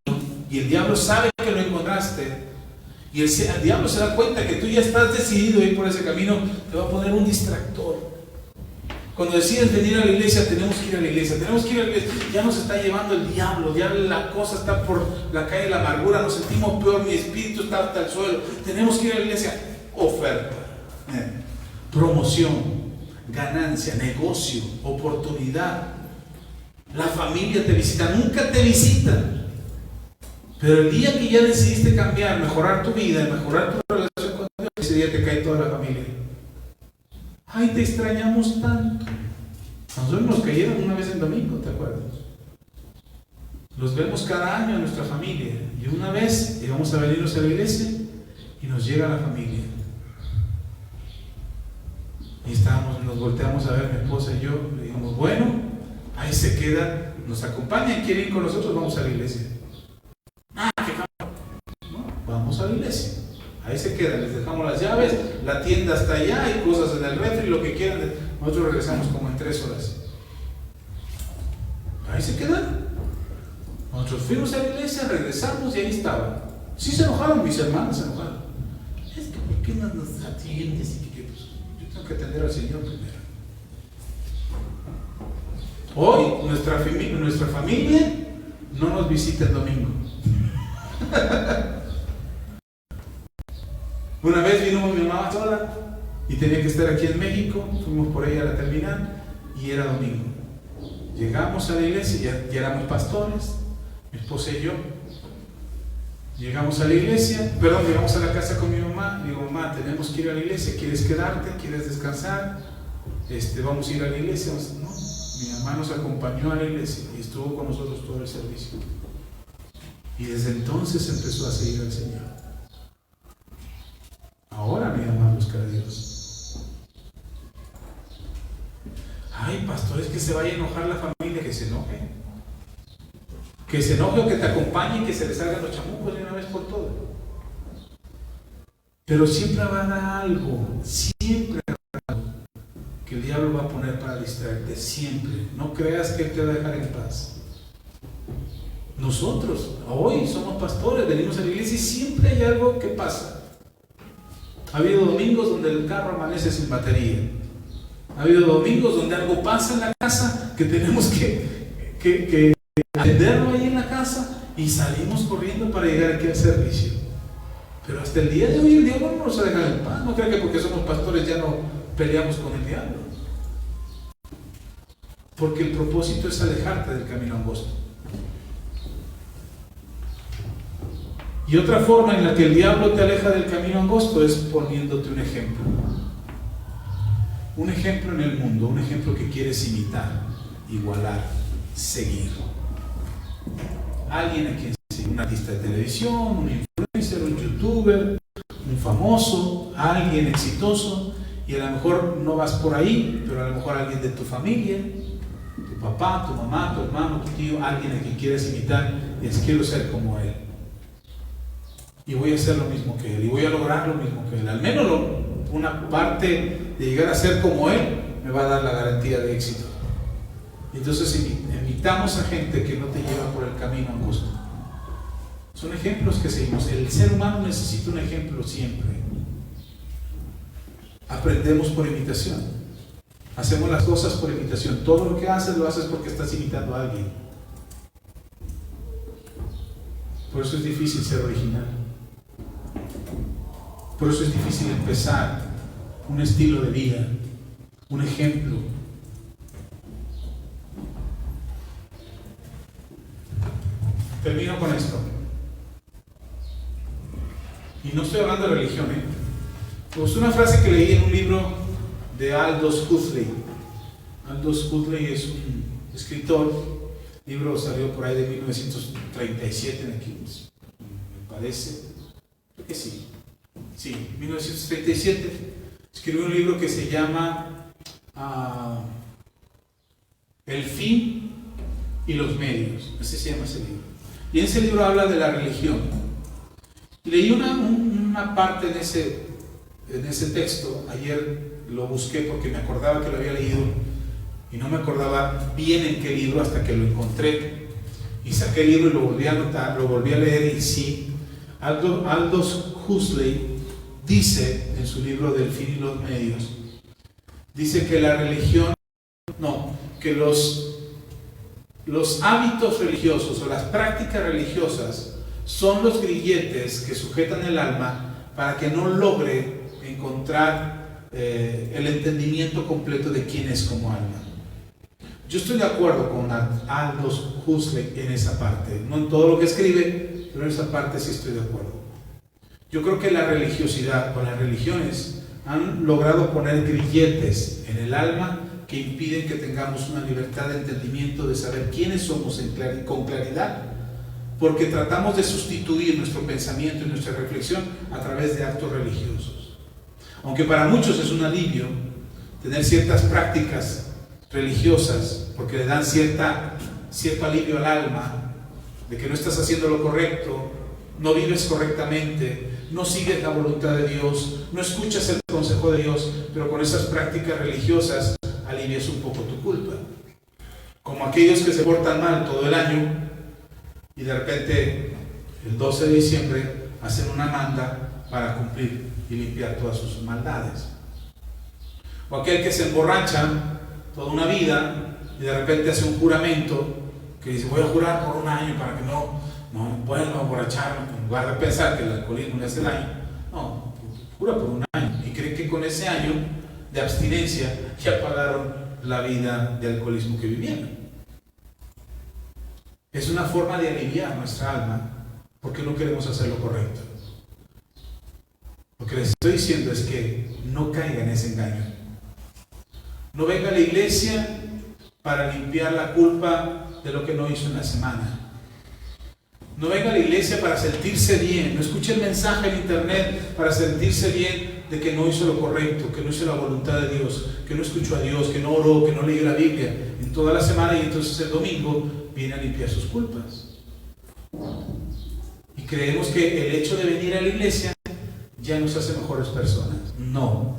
y el diablo sabe que lo encontraste, y el diablo se da cuenta que tú ya estás decidido a ir por ese camino, te va a poner un distractor. Cuando decides venir a la iglesia, tenemos que ir a la iglesia, ya nos está llevando el diablo, ya la cosa está por la calle de la amargura, nos sentimos peor, mi espíritu está hasta el suelo, tenemos que ir a la iglesia. Oferta, promoción, ganancia, negocio, oportunidad. La familia te visita, nunca te visita. Pero el día que ya decidiste cambiar, mejorar tu vida, mejorar tu relación con Dios, ese día te cae toda la familia. Ay, te extrañamos tanto. Nosotros nos cayeron una vez en domingo, ¿te acuerdas? Los vemos cada año en nuestra familia. Y una vez íbamos a venirnos a la iglesia y nos llega la familia. Y nos volteamos a ver mi esposa y yo, le dijimos, bueno, ahí se queda, nos acompañan, quieren ir con nosotros, vamos a la iglesia. No, vamos a la iglesia. Ahí se quedan, les dejamos las llaves, la tienda está allá, hay cosas en el refri, lo que quieran. Nosotros regresamos como en 3 horas. Ahí se quedan. Nosotros fuimos a la iglesia, regresamos y ahí estaban. Sí se enojaron, mis hermanos se enojaron. Es que ¿por qué no nos atiendes? Y que pues, yo tengo que atender al Señor primero. Hoy nuestra familia no nos visita el domingo. Una vez vino mi mamá sola y tenía que estar aquí en México, fuimos por ella a la terminal y era domingo. Llegamos a la iglesia, ya éramos pastores, mi esposa y yo. Llegamos a la iglesia, llegamos a la casa con mi mamá. Digo, mamá, tenemos que ir a la iglesia, ¿quieres quedarte? ¿Quieres descansar? Vamos a ir a la iglesia. No, mi mamá nos acompañó a la iglesia y estuvo con nosotros todo el servicio. Y desde entonces empezó a seguir al Señor. Ahora mi mamá busca a Dios. Ay, pastor, es que se vaya a enojar la familia, que se enoje. Que se enoje o que te acompañe y que se le salgan los chamucos de una vez por todas. Pero siempre habrá algo, siempre habrá algo que el diablo va a poner para distraerte, siempre. No creas que él te va a dejar en paz. Nosotros, hoy somos pastores, venimos a la iglesia y siempre hay algo que pasa. Ha habido domingos donde el carro amanece sin batería. Ha habido domingos donde algo pasa en la casa que tenemos que atenderlo ahí en la casa y salimos corriendo para llegar aquí al servicio. Pero hasta el día de hoy el diablo no nos ha dejado en paz. No creo que porque somos pastores ya no peleamos con el diablo. Porque el propósito es alejarte del camino angosto. Y otra forma en la que el diablo te aleja del camino angosto es poniéndote un ejemplo. Un ejemplo en el mundo, un ejemplo que quieres imitar, igualar, seguir. Alguien a quien sigue, un artista de televisión, un influencer, un youtuber, un famoso, alguien exitoso, y a lo mejor no vas por ahí, pero a lo mejor alguien de tu familia, tu papá, tu mamá, tu hermano, tu tío, alguien a quien quieres imitar, y es quiero ser como él. Y voy a hacer lo mismo que él, y voy a lograr lo mismo que él. Al menos una parte de llegar a ser como él me va a dar la garantía de éxito. Entonces invitamos a gente que no te lleva por el camino angosto. Son ejemplos que seguimos. El ser humano necesita un ejemplo siempre. Aprendemos por imitación. Hacemos las cosas por imitación. Todo lo que haces lo haces porque estás imitando a alguien. Por eso es difícil ser original. Por eso es difícil empezar un estilo de vida, un ejemplo. Termino con esto. Y no estoy hablando de religión, Pues una frase que leí en un libro de Aldous Huxley. Aldous Huxley es un escritor. El libro salió por ahí de 1937 en aquí, me parece. Creo que sí. Sí, 1937. Escribió un libro que se llama El fin y los medios. Así se llama ese libro. Y en ese libro habla de la religión. Leí una parte en ese texto. Ayer lo busqué porque me acordaba que lo había leído y no me acordaba bien en qué libro hasta que lo encontré. Y saqué el libro y lo volví a anotar, lo volví a leer y sí. Aldous Huxley dice en su libro del fin y los medios, dice que la religión, que los hábitos religiosos o las prácticas religiosas son los grilletes que sujetan el alma para que no logre encontrar el entendimiento completo de quién es como alma. Yo estoy de acuerdo con Aldous Huxley en esa parte, no en todo lo que escribe, pero en esa parte sí estoy de acuerdo. Yo creo que la religiosidad o las religiones han logrado poner grilletes en el alma que impiden que tengamos una libertad de entendimiento, de saber quiénes somos con claridad, porque tratamos de sustituir nuestro pensamiento y nuestra reflexión a través de actos religiosos. Aunque para muchos es un alivio tener ciertas prácticas religiosas, porque le dan cierto alivio al alma, de que no estás haciendo lo correcto, no vives correctamente, no sigues la voluntad de Dios, no escuchas el consejo de Dios, pero con esas prácticas religiosas alivias un poco tu culpa. Como aquellos que se portan mal todo el año y de repente el 12 de diciembre hacen una manda para cumplir y limpiar todas sus maldades. O aquel que se emborracha toda una vida y de repente hace un juramento que dice: voy a jurar por un año para que no vuelva a emborracharme, en lugar de pensar que el alcoholismo le hace daño. No, jura por un año y cree que con ese año de abstinencia ya pagaron la vida de alcoholismo que vivieron. Es una forma de aliviar nuestra alma porque no queremos hacer lo correcto. Lo que les estoy diciendo es que no caiga en ese engaño. No venga a la iglesia para limpiar la culpa de lo que no hizo en la semana. No venga a la iglesia para sentirse bien. No escuche el mensaje en internet para sentirse bien de que no hizo lo correcto, que no hizo la voluntad de Dios, que no escuchó a Dios, que no oró, que no leyó la Biblia en toda la semana y entonces el domingo viene a limpiar sus culpas. Y creemos que el hecho de venir a la iglesia ya nos hace mejores personas. No,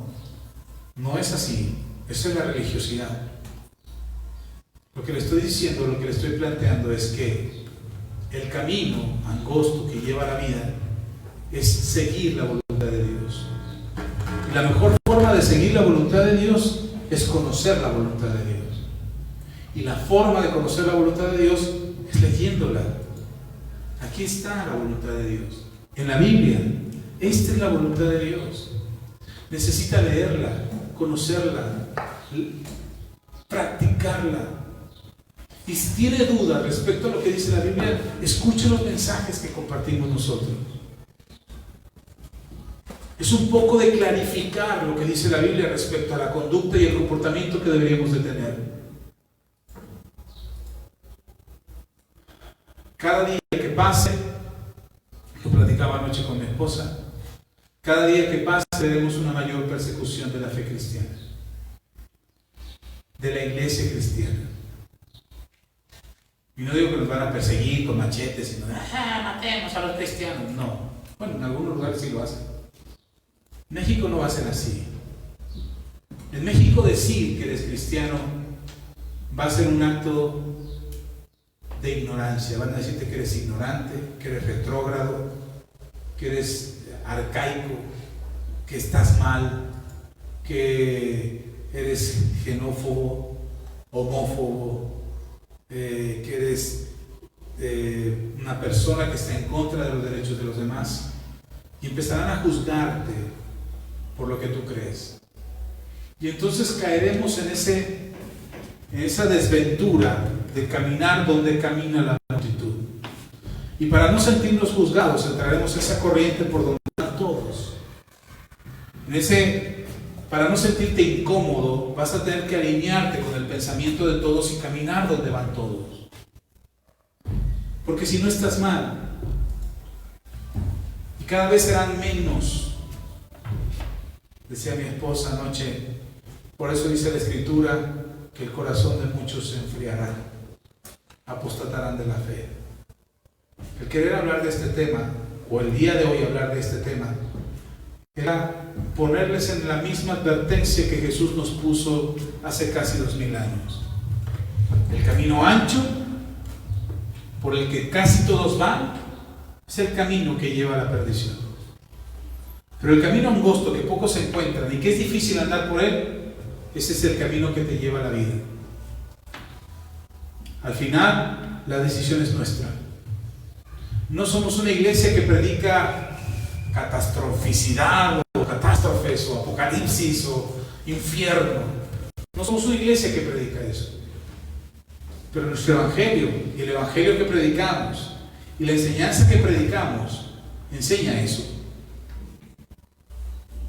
no es así. Eso es la religiosidad. Lo que le estoy diciendo, lo que le estoy planteando es que el camino angosto que lleva a la vida es seguir la voluntad de Dios. Y la mejor forma de seguir la voluntad de Dios es conocer la voluntad de Dios. Y la forma de conocer la voluntad de Dios es leyéndola. Aquí está la voluntad de Dios. En la Biblia, esta es la voluntad de Dios. Necesita leerla, conocerla, practicarla. Y si tiene dudas respecto a lo que dice la Biblia, escuche los mensajes que compartimos nosotros. Es un poco de clarificar lo que dice la Biblia respecto a la conducta y el comportamiento que deberíamos de tener. Cada día que pase, lo platicaba anoche con mi esposa, cada día que pase veremos una mayor persecución de la fe cristiana, de la iglesia cristiana. Y no digo que nos van a perseguir con machetes, sino matemos a los cristianos. No. Bueno, en algunos lugares sí lo hacen. México no va a ser así. En México decir que eres cristiano va a ser un acto de ignorancia. Van a decirte que eres ignorante, que eres retrógrado, que eres arcaico, que estás mal, que eres xenófobo, homófobo, que eres una persona que está en contra de los derechos de los demás, y empezarán a juzgarte por lo que tú crees. Y entonces caeremos en esa desventura de caminar donde camina la multitud. Y para no sentirnos juzgados, entraremos en esa corriente por donde van todos. Para no sentirte incómodo, vas a tener que alinearte con el pensamiento de todos y caminar donde van todos. Porque si no, estás mal. Y cada vez serán menos. Decía mi esposa anoche, por eso dice la Escritura que el corazón de muchos se enfriará, apostatarán de la fe. El querer hablar de este tema, o el día de hoy hablar de este tema, era ponerles en la misma advertencia que Jesús nos puso hace casi 2000 años. El camino ancho, por el que casi todos van, es el camino que lleva a la perdición. Pero el camino angosto que pocos se encuentran y que es difícil andar por él, ese es el camino que te lleva a la vida. Al final, la decisión es nuestra. No somos una iglesia que predica catastroficidad o catástrofes o apocalipsis o infierno. No somos una iglesia que predica eso. Pero nuestro evangelio y el evangelio que predicamos y la enseñanza que predicamos enseña eso.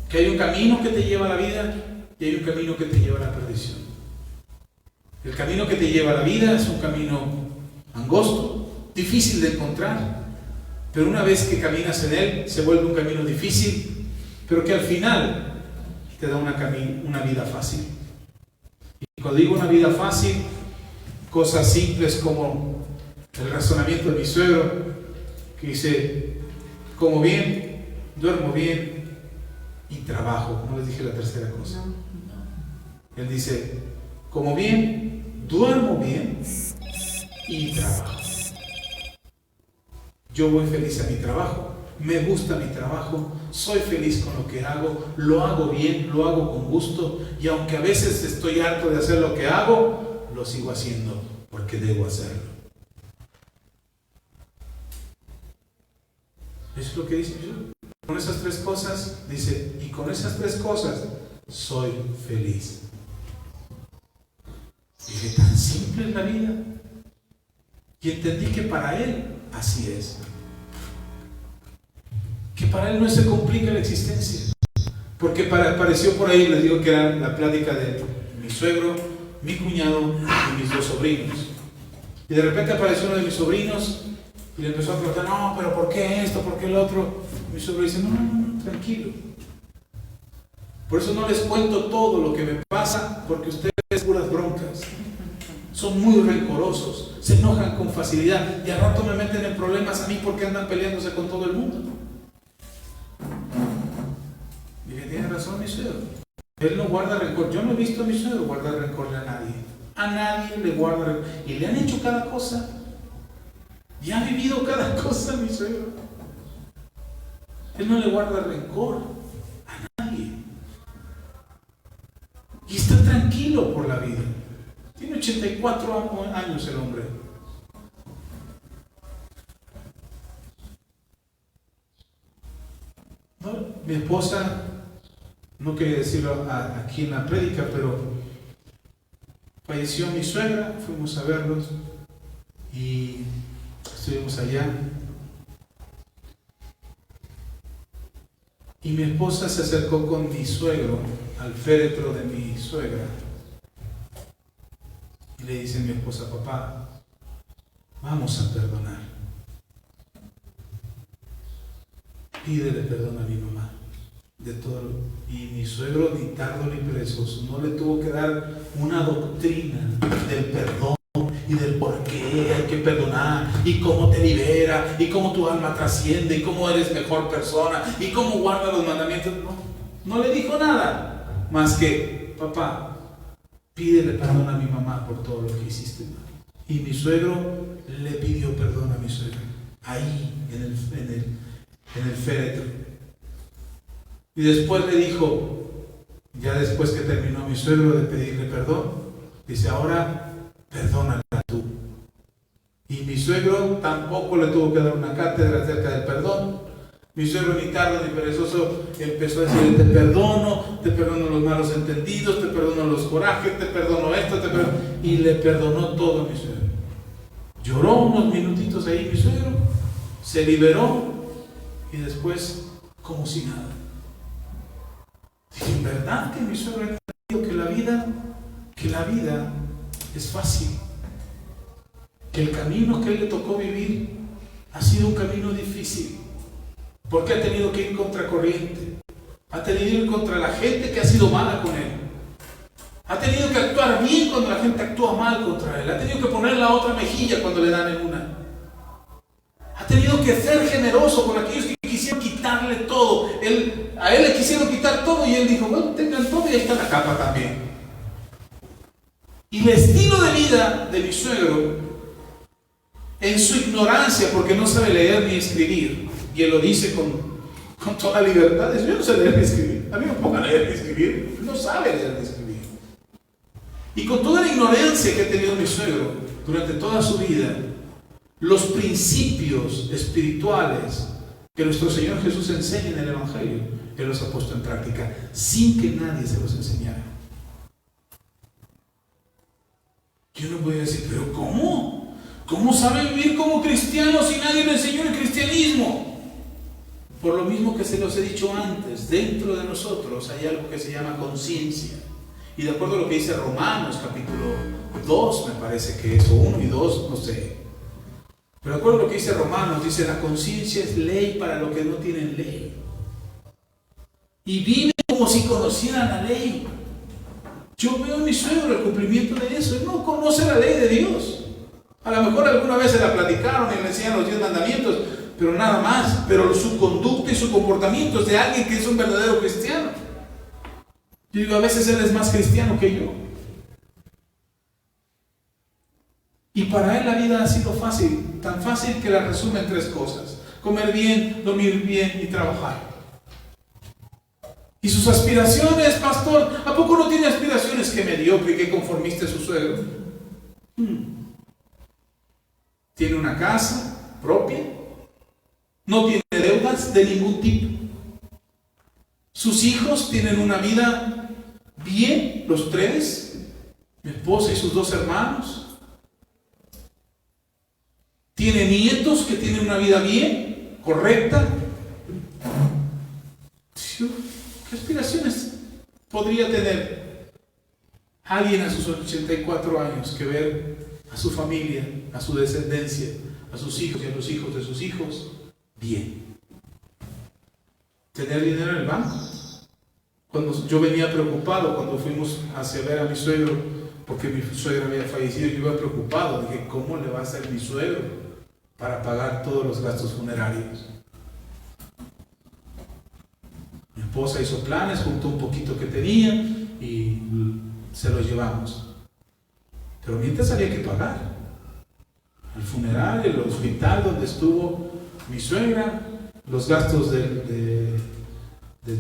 Que hay un camino que te lleva a la vida y hay un camino que te lleva a la perdición. El camino que te lleva a la vida es un camino angosto, difícil de encontrar, pero una vez que caminas en él se vuelve un camino difícil, pero que al final te da una vida fácil. Y cuando digo una vida fácil, cosas simples como el razonamiento de mi suegro, que dice: como bien, duermo bien y trabajo. No les dije la tercera cosa. Él dice: como bien, duermo bien y trabajo. Yo voy feliz a mi trabajo, me gusta mi trabajo, soy feliz con lo que hago, lo hago bien, lo hago con gusto, y aunque a veces estoy harto de hacer lo que hago, lo sigo haciendo porque debo hacerlo. Eso es lo que dice Jesús. Con esas tres cosas, dice, y con esas tres cosas soy feliz. Dije, tan simple es la vida. Y entendí que para Él así es. Que para Él no se complica la existencia. Porque apareció por ahí, les digo que era la plática de mi suegro, mi cuñado y mis dos sobrinos. Y de repente apareció uno de mis sobrinos y le empezó a preguntar: no, pero ¿por qué esto? ¿Por qué el otro? Y mi sobrino dice: no, tranquilo. Por eso no les cuento todo lo que me pasa, porque ustedes puras broncas. Son muy rencorosos, se enojan con facilidad y al rato me meten en problemas a mí porque andan peleándose con todo el mundo. Dije, tiene razón mi suegro. Él no guarda rencor. Yo no he visto a mi suegro guardar rencorle a nadie. A nadie le guarda rencor. Y le han hecho cada cosa. Y ha vivido cada cosa mi suegro. Él no le guarda rencor a nadie. Y está tranquilo por la vida. Tiene 84 años el hombre. ¿No? Mi esposa, no quería decirlo aquí en la prédica, pero falleció mi suegra, fuimos a verlos y estuvimos allá. Y mi esposa se acercó con mi suegro al féretro de mi suegra. Y le dice a mi esposa: papá, vamos a perdonar. Pídele perdón a mi mamá de todo. Y mi suegro, ni tardo ni perezoso, no le tuvo que dar una doctrina del perdón y del por qué hay que perdonar y cómo te libera y cómo tu alma trasciende y cómo eres mejor persona y cómo guarda los mandamientos. No le dijo nada más que: papá, pídele perdón a mi mamá por todo lo que hiciste. Y mi suegro le pidió perdón a mi suegra ahí en el féretro. Y después le dijo, ya después que terminó mi suegro de pedirle perdón, dice: ahora perdónala tú. Y mi suegro tampoco le tuvo que dar una cátedra acerca del perdón. Mi suegro, ni tardo ni perezoso, empezó a decirle: te perdono los malos entendidos, te perdono los corajes, te perdono esto, te perdono. Y le perdonó todo a mi suegro. Lloró unos minutitos ahí mi suegro, se liberó y después como si nada. Dije: en verdad que mi suegro ha entendido que la vida es fácil. Que el camino que él le tocó vivir ha sido un camino difícil. Porque ha tenido que ir contra corriente. Ha tenido que ir contra la gente que ha sido mala con él. Ha tenido que actuar bien cuando la gente actúa mal contra él. Ha tenido que poner la otra mejilla cuando le dan en una. Ha tenido que ser generoso con aquellos que quisieron quitarle todo. A él le quisieron quitar todo y él dijo: bueno, tengan todo y ahí está la capa también. Y el estilo de vida de mi suegro, en su ignorancia, porque no sabe leer ni escribir, y él lo dice con toda libertad: yo no sé leer ni escribir. A mí me pongan a leer ni escribir. No sabe leer ni escribir. Y con toda la ignorancia que ha tenido mi suegro durante toda su vida, los principios espirituales que nuestro Señor Jesús enseña en el Evangelio, Él los ha puesto en práctica sin que nadie se los enseñara. Yo no voy a decir, pero ¿cómo? ¿Cómo sabe vivir como cristiano si nadie le enseñó el cristianismo? Por lo mismo que se los he dicho antes, dentro de nosotros hay algo que se llama conciencia. Y de acuerdo a lo que dice Romanos, capítulo 2, me parece que es, o 1 y 2, no sé. Pero de acuerdo a lo que dice Romanos, dice la conciencia es ley para los que no tienen ley. Y viven como si conocieran la ley. Yo veo a mi suegro el cumplimiento de eso. Él no conoce la ley de Dios. A lo mejor alguna vez se la platicaron y le enseñan los 10 mandamientos, pero nada más. Pero su conducta y su comportamiento es de alguien que es un verdadero cristiano. Yo digo, a veces él es más cristiano que yo. Y para él la vida ha sido fácil, tan fácil que la resume en 3 cosas: comer bien, dormir bien y trabajar. Y sus aspiraciones, pastor, ¿a poco no tiene aspiraciones? Qué mediocre y qué conformista es su suegro. Tiene una casa propia, no tiene deudas de ningún tipo. Sus hijos tienen una vida bien, los 3, mi esposa y sus 2 hermanos. Tiene nietos que tienen una vida bien, correcta. ¿Qué aspiraciones podría tener alguien a sus 84 años que ver a su familia, a su descendencia, a sus hijos y a los hijos de sus hijos bien? ¿Tener dinero en el banco? Cuando yo venía preocupado, cuando fuimos a ver a mi suegro, porque mi suegro había fallecido, yo iba preocupado. Dije, ¿cómo le va a hacer mi suegro para pagar todos los gastos funerarios? Mi esposa hizo planes, juntó un poquito que tenía y se lo llevamos. Pero mientras había que pagar el funeral, el hospital donde estuvo mi suegra, los gastos de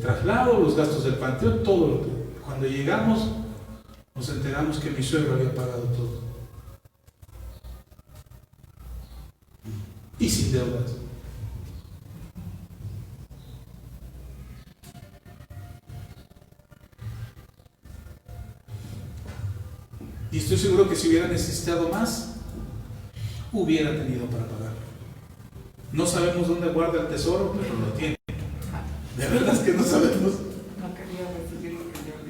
traslado, los gastos del panteón, todo lo que... Cuando llegamos nos enteramos que mi suegro había pagado todo. Y sin deudas. Y estoy seguro que si hubiera necesitado más, hubiera tenido para pagar. No sabemos dónde guarda el tesoro, pero lo tiene. De verdad es que no sabemos.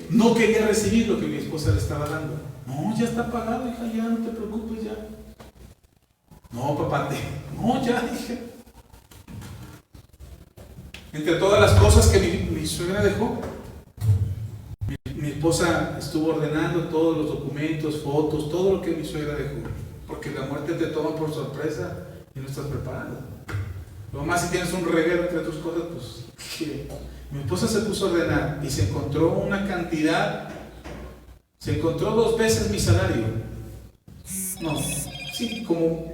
No quería recibir lo que mi esposa le estaba dando. No, ya está pagado, hija, ya no te preocupes, ya. No, papá, no, ya, dije. Entre todas las cosas que mi suegra dejó, mi esposa estuvo ordenando todos los documentos, fotos, todo lo que mi suegra dejó. Porque la muerte te toma por sorpresa y no estás preparado. Lo más si tienes un reguero entre tus cosas, pues... ¿qué? Mi esposa se puso a ordenar y se encontró una cantidad, se encontró 2 veces mi salario. No, sí, como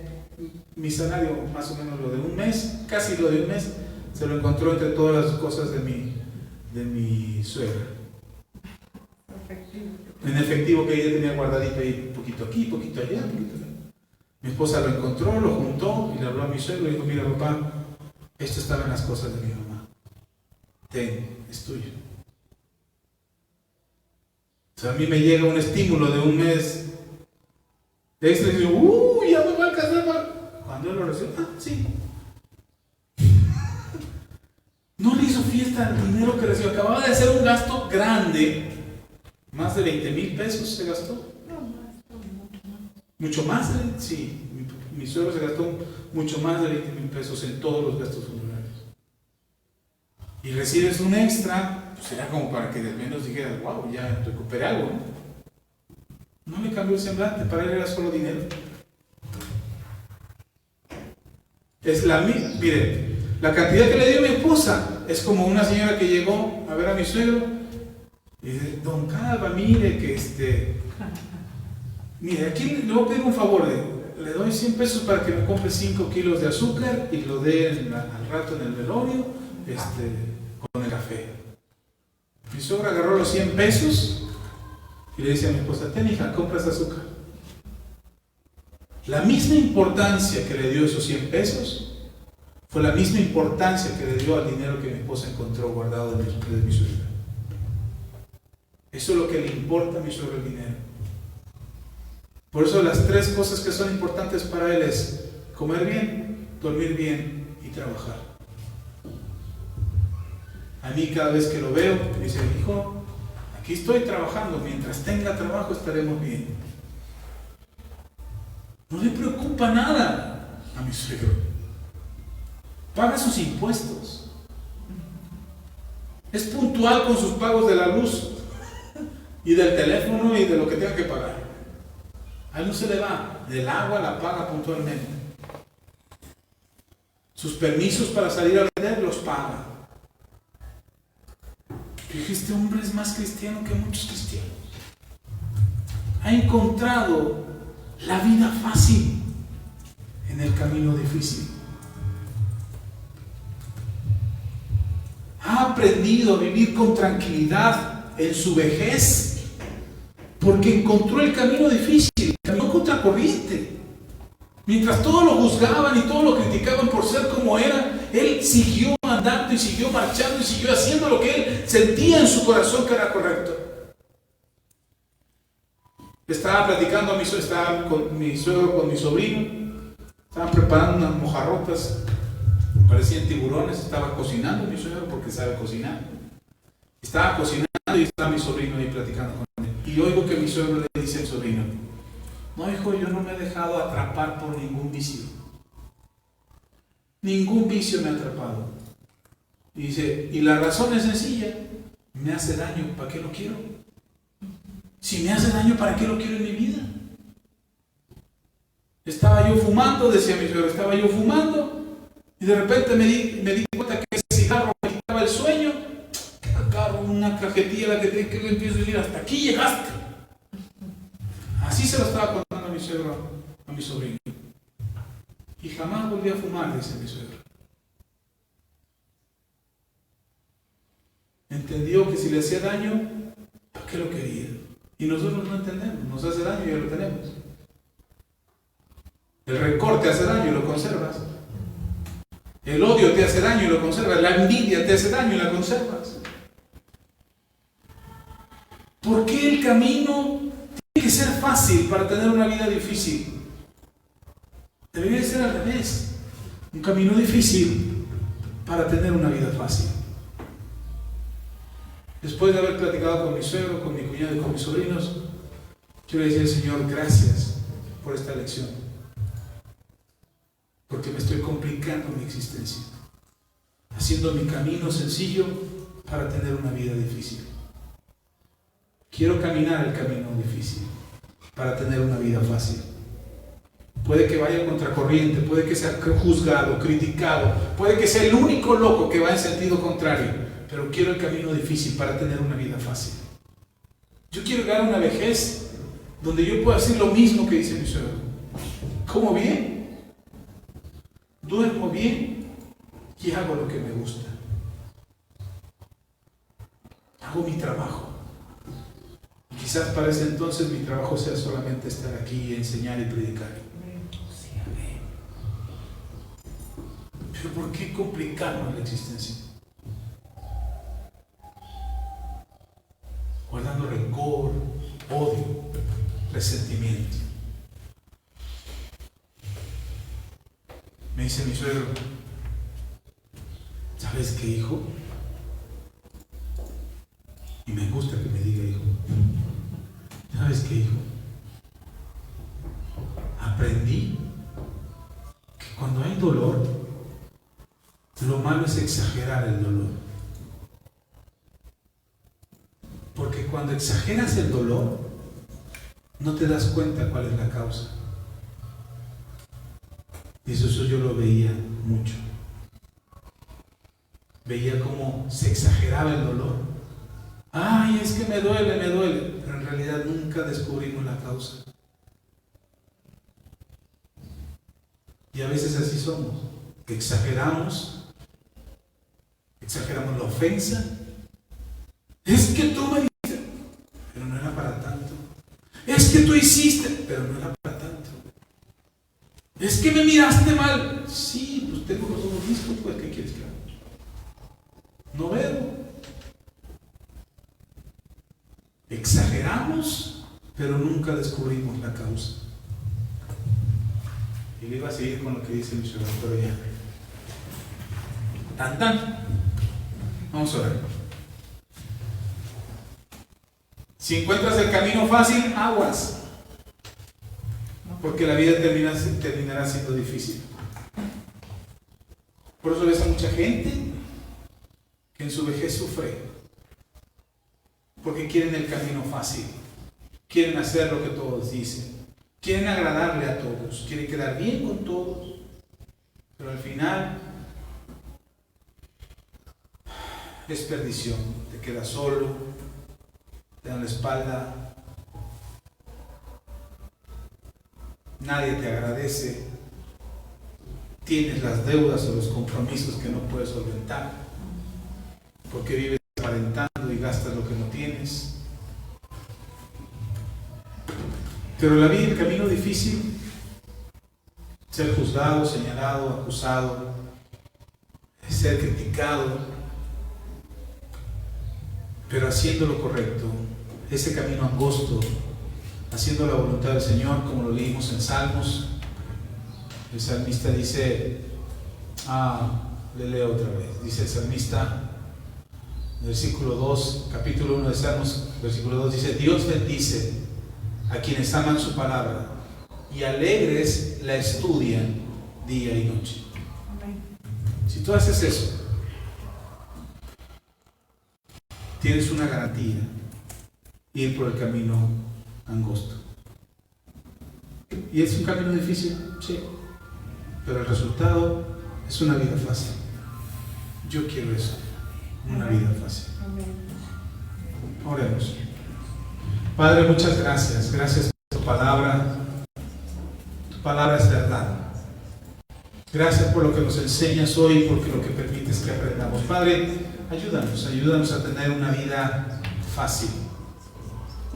mi salario, más o menos lo de un mes, casi lo de un mes, se lo encontró entre todas las cosas de mi suegra. En efectivo que ella tenía guardadito ahí, poquito aquí, poquito allá, poquito allá. Mi esposa lo encontró, lo juntó y le habló a mi suegro y dijo, mira papá, esto estaba en las cosas de mi mamá. Ten, es tuyo. O sea, a mí me llega un estímulo de un mes extra y digo, ya me va a alcanzar. Cuando él lo recibió, sí. No le hizo fiesta al dinero que recibió. Acababa de hacer un gasto grande. Más de 20,000 pesos se gastó. Mucho más, sí. Mi suegro se gastó mucho más de 20,000 pesos en todos los gastos funerarios. Y recibes un extra, pues era como para que de menos dijeras, wow, ya recuperé algo, ¿no? No le cambió el semblante, para él era solo dinero. Mire, la cantidad que le dio mi esposa es como una señora que llegó a ver a mi suegro y dice, don Calva, mire que mire, aquí le voy a pedir un favor, le doy 100 pesos para que me compre 5 kilos de azúcar y lo dé al rato en el velorio, con el café. Mi suegra agarró los 100 pesos y le dice a mi esposa, ten hija, compras azúcar. La misma importancia que le dio esos 100 pesos fue la misma importancia que le dio al dinero que mi esposa encontró guardado de mi suegra. Eso es lo que le importa a mi suegra, el dinero. Por eso las tres cosas que son importantes para él es comer bien, dormir bien y trabajar. A mí cada vez que lo veo, me dice, hijo, aquí estoy trabajando, mientras tenga trabajo estaremos bien. No le preocupa nada a mi suegro. Paga sus impuestos. Es puntual con sus pagos de la luz y del teléfono y de lo que tenga que pagar. A él no se le va. Del agua la paga puntualmente. Sus permisos para salir a vender los paga. Dije, este hombre es más cristiano que muchos cristianos. Ha encontrado la vida fácil en el camino difícil. Ha aprendido a vivir con tranquilidad en su vejez porque encontró el camino difícil, caminó contra corriente. Mientras todos lo juzgaban y todos lo criticaban por ser como era, él siguió andando y siguió marchando y siguió haciendo lo que él sentía en su corazón que era correcto. Estaba platicando estaba con mi suegro, con mi sobrino, estaban preparando unas mojarrotas, parecían tiburones, estaba cocinando mi suegro porque sabe cocinar. Estaba cocinando y estaba mi sobrino ahí platicando con él. Y oigo que mi suegro le dice al sobrino, no hijo, yo no me he dejado atrapar por ningún vicio. Ningún vicio me ha atrapado. Y dice, y la razón es sencilla, me hace daño, ¿para qué lo quiero? Si me hace daño, ¿para qué lo quiero en mi vida? Estaba yo fumando, decía mi suegro, estaba yo fumando, y de repente me di cuenta que ese cigarro me quitaba el sueño, agarro una cajetilla la que tengo que empiezo a decir, hasta aquí llegaste. Así se lo estaba contando a mi suegro, a mi sobrino. Y jamás volví a fumar, dice mi suegro. Entendió que si le hacía daño, ¿para qué lo quería? Y nosotros no entendemos, nos hace daño y ya lo tenemos. El rencor te hace daño y lo conservas. El odio te hace daño y lo conservas. La envidia te hace daño y la conservas. ¿Por qué el camino tiene que ser fácil para tener una vida difícil? Debería ser al revés. Un camino difícil para tener una vida fácil. Después de haber platicado con mi suegro, con mi cuñado y con mis sobrinos, quiero decir al Señor, gracias por esta lección. Porque me estoy complicando mi existencia. Haciendo mi camino sencillo para tener una vida difícil. Quiero caminar el camino difícil para tener una vida fácil. Puede que vaya contracorriente, puede que sea juzgado, criticado, puede que sea el único loco que va en sentido contrario. Pero quiero el camino difícil para tener una vida fácil. Yo quiero llegar a una vejez donde yo pueda hacer lo mismo que dice mi suegro. Como bien, duermo bien y hago lo que me gusta. Hago mi trabajo. Y quizás para ese entonces mi trabajo sea solamente estar aquí, enseñar y predicar. Pero ¿por qué complicarnos la existencia? Guardando rencor, odio, resentimiento. Me dice mi suegro, ¿sabes qué, hijo? Y me gusta que me diga hijo. ¿Sabes qué, hijo? Aprendí que cuando hay dolor, lo malo es exagerar el dolor. Porque cuando exageras el dolor, no te das cuenta cuál es la causa. Y eso yo lo veía mucho. Veía cómo se exageraba el dolor. Ay, es que me duele. Pero en realidad nunca descubrimos la causa. Y a veces así somos. Exageramos la ofensa. Es que tú me dijiste, pero no era para tanto. Es que tú hiciste, pero no era para tanto. Es que me miraste mal. Sí, pues tengo los ojos listos, pues ¿qué quieres que haga? No veo. Exageramos, pero nunca descubrimos la causa. Y le iba a seguir con lo que dice mi señor, pero ya. Tan tan. Vamos a ver. Si encuentras el camino fácil, aguas. Porque la vida terminará siendo difícil. Por eso ves a mucha gente que en su vejez sufre. Porque quieren el camino fácil. Quieren hacer lo que todos dicen. Quieren agradarle a todos. Quieren quedar bien con todos. Pero al final es perdición. Te quedas solo. Te dan la espalda. Nadie te agradece. Tienes las deudas o los compromisos que no puedes solventar. Porque vives aparentando y gastas lo que no tienes. Pero la vida, el camino difícil, ser juzgado, señalado, acusado, ser criticado, pero haciendo lo correcto, ese camino angosto, haciendo la voluntad del Señor, como lo leímos en Salmos. El salmista dice, le leo otra vez, dice el salmista, versículo 2, capítulo 1 de Salmos, versículo 2, dice: Dios bendice a quienes aman su palabra y alegres la estudian día y noche. Amén. Si tú haces eso, tienes una garantía: ir por el camino angosto. ¿Y es un camino difícil? Sí. Pero el resultado es una vida fácil. Yo quiero eso, una vida fácil. Oremos. Padre, muchas gracias. Gracias por tu palabra. Tu palabra es verdad. Gracias por lo que nos enseñas hoy, porque lo que permites que aprendamos. Padre, ayúdanos a tener una vida fácil.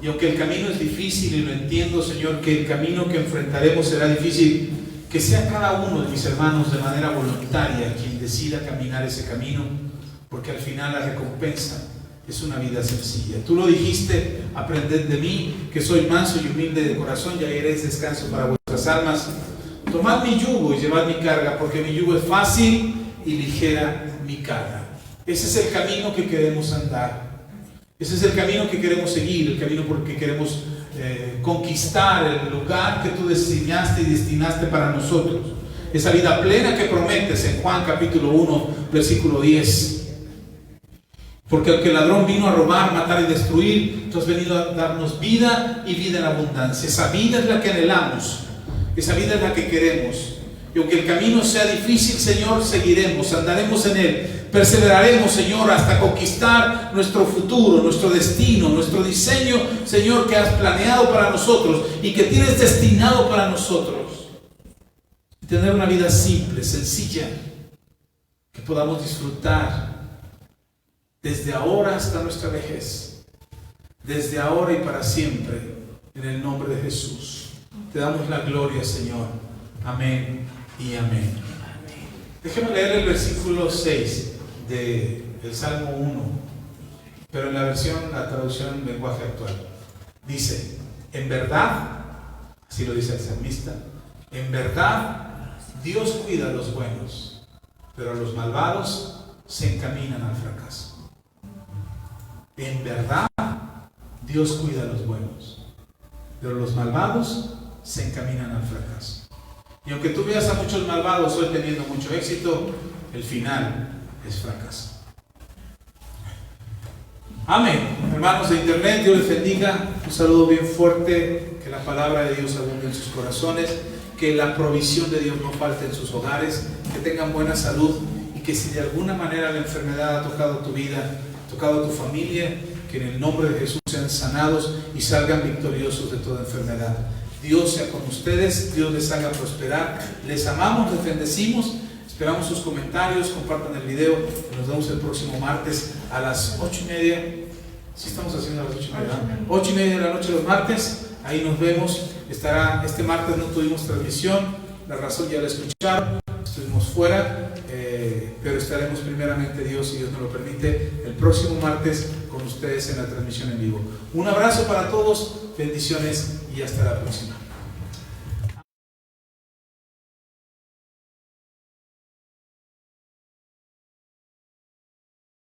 Y aunque el camino es difícil, y lo entiendo, Señor, que el camino que enfrentaremos será difícil, que sea cada uno de mis hermanos de manera voluntaria quien decida caminar ese camino, porque al final la recompensa es una vida sencilla. Tú lo dijiste: aprended de mí, que soy manso y humilde de corazón, y hallaréis descanso para vuestras almas. Tomad mi yugo y llevad mi carga, porque mi yugo es fácil y ligera mi carga. Ese es el camino que queremos andar. Ese es el camino que queremos seguir, el camino por el que queremos conquistar el lugar que tú diseñaste y destinaste para nosotros. Esa vida plena que prometes en Juan capítulo 1, versículo 10. Porque aunque el ladrón vino a robar, matar y destruir, tú has venido a darnos vida y vida en abundancia. Esa vida es la que anhelamos. Esa vida es la que queremos. Y aunque el camino sea difícil, Señor, seguiremos, andaremos en él. Perseveraremos, Señor, hasta conquistar nuestro futuro, nuestro destino, nuestro diseño, Señor, que has planeado para nosotros y que tienes destinado para nosotros. Tener una vida simple, sencilla, que podamos disfrutar desde ahora hasta nuestra vejez, desde ahora y para siempre, en el nombre de Jesús. Te damos la gloria, Señor. Amén y amén. Déjeme leer el versículo 6 del Salmo 1, pero en la traducción en lenguaje actual. Dice: en verdad, así lo dice el salmista, en verdad Dios cuida a los buenos, pero los malvados se encaminan al fracaso. En verdad Dios cuida a los buenos, pero los malvados se encaminan al fracaso. Y aunque tú veas a muchos malvados hoy teniendo mucho éxito, el final es fracaso. Amén. Hermanos de internet, Dios les bendiga. Un saludo bien fuerte. Que la palabra de Dios abunde en sus corazones. Que la provisión de Dios no falte en sus hogares. Que tengan buena salud. Y que si de alguna manera la enfermedad ha tocado tu vida, ha tocado tu familia, que en el nombre de Jesús sean sanados y salgan victoriosos de toda enfermedad. Dios sea con ustedes. Dios les haga prosperar. Les amamos, les bendecimos. Esperamos sus comentarios, compartan el video. Nos vemos el próximo martes a las 8:30. ¿Sí estamos haciendo a las 8:30? 8:30 de la noche los martes. Ahí nos vemos. Este martes no tuvimos transmisión. La razón ya la escucharon. Estuvimos fuera. Pero estaremos primeramente Dios, si Dios nos lo permite, el próximo martes con ustedes en la transmisión en vivo. Un abrazo para todos. Bendiciones y hasta la próxima.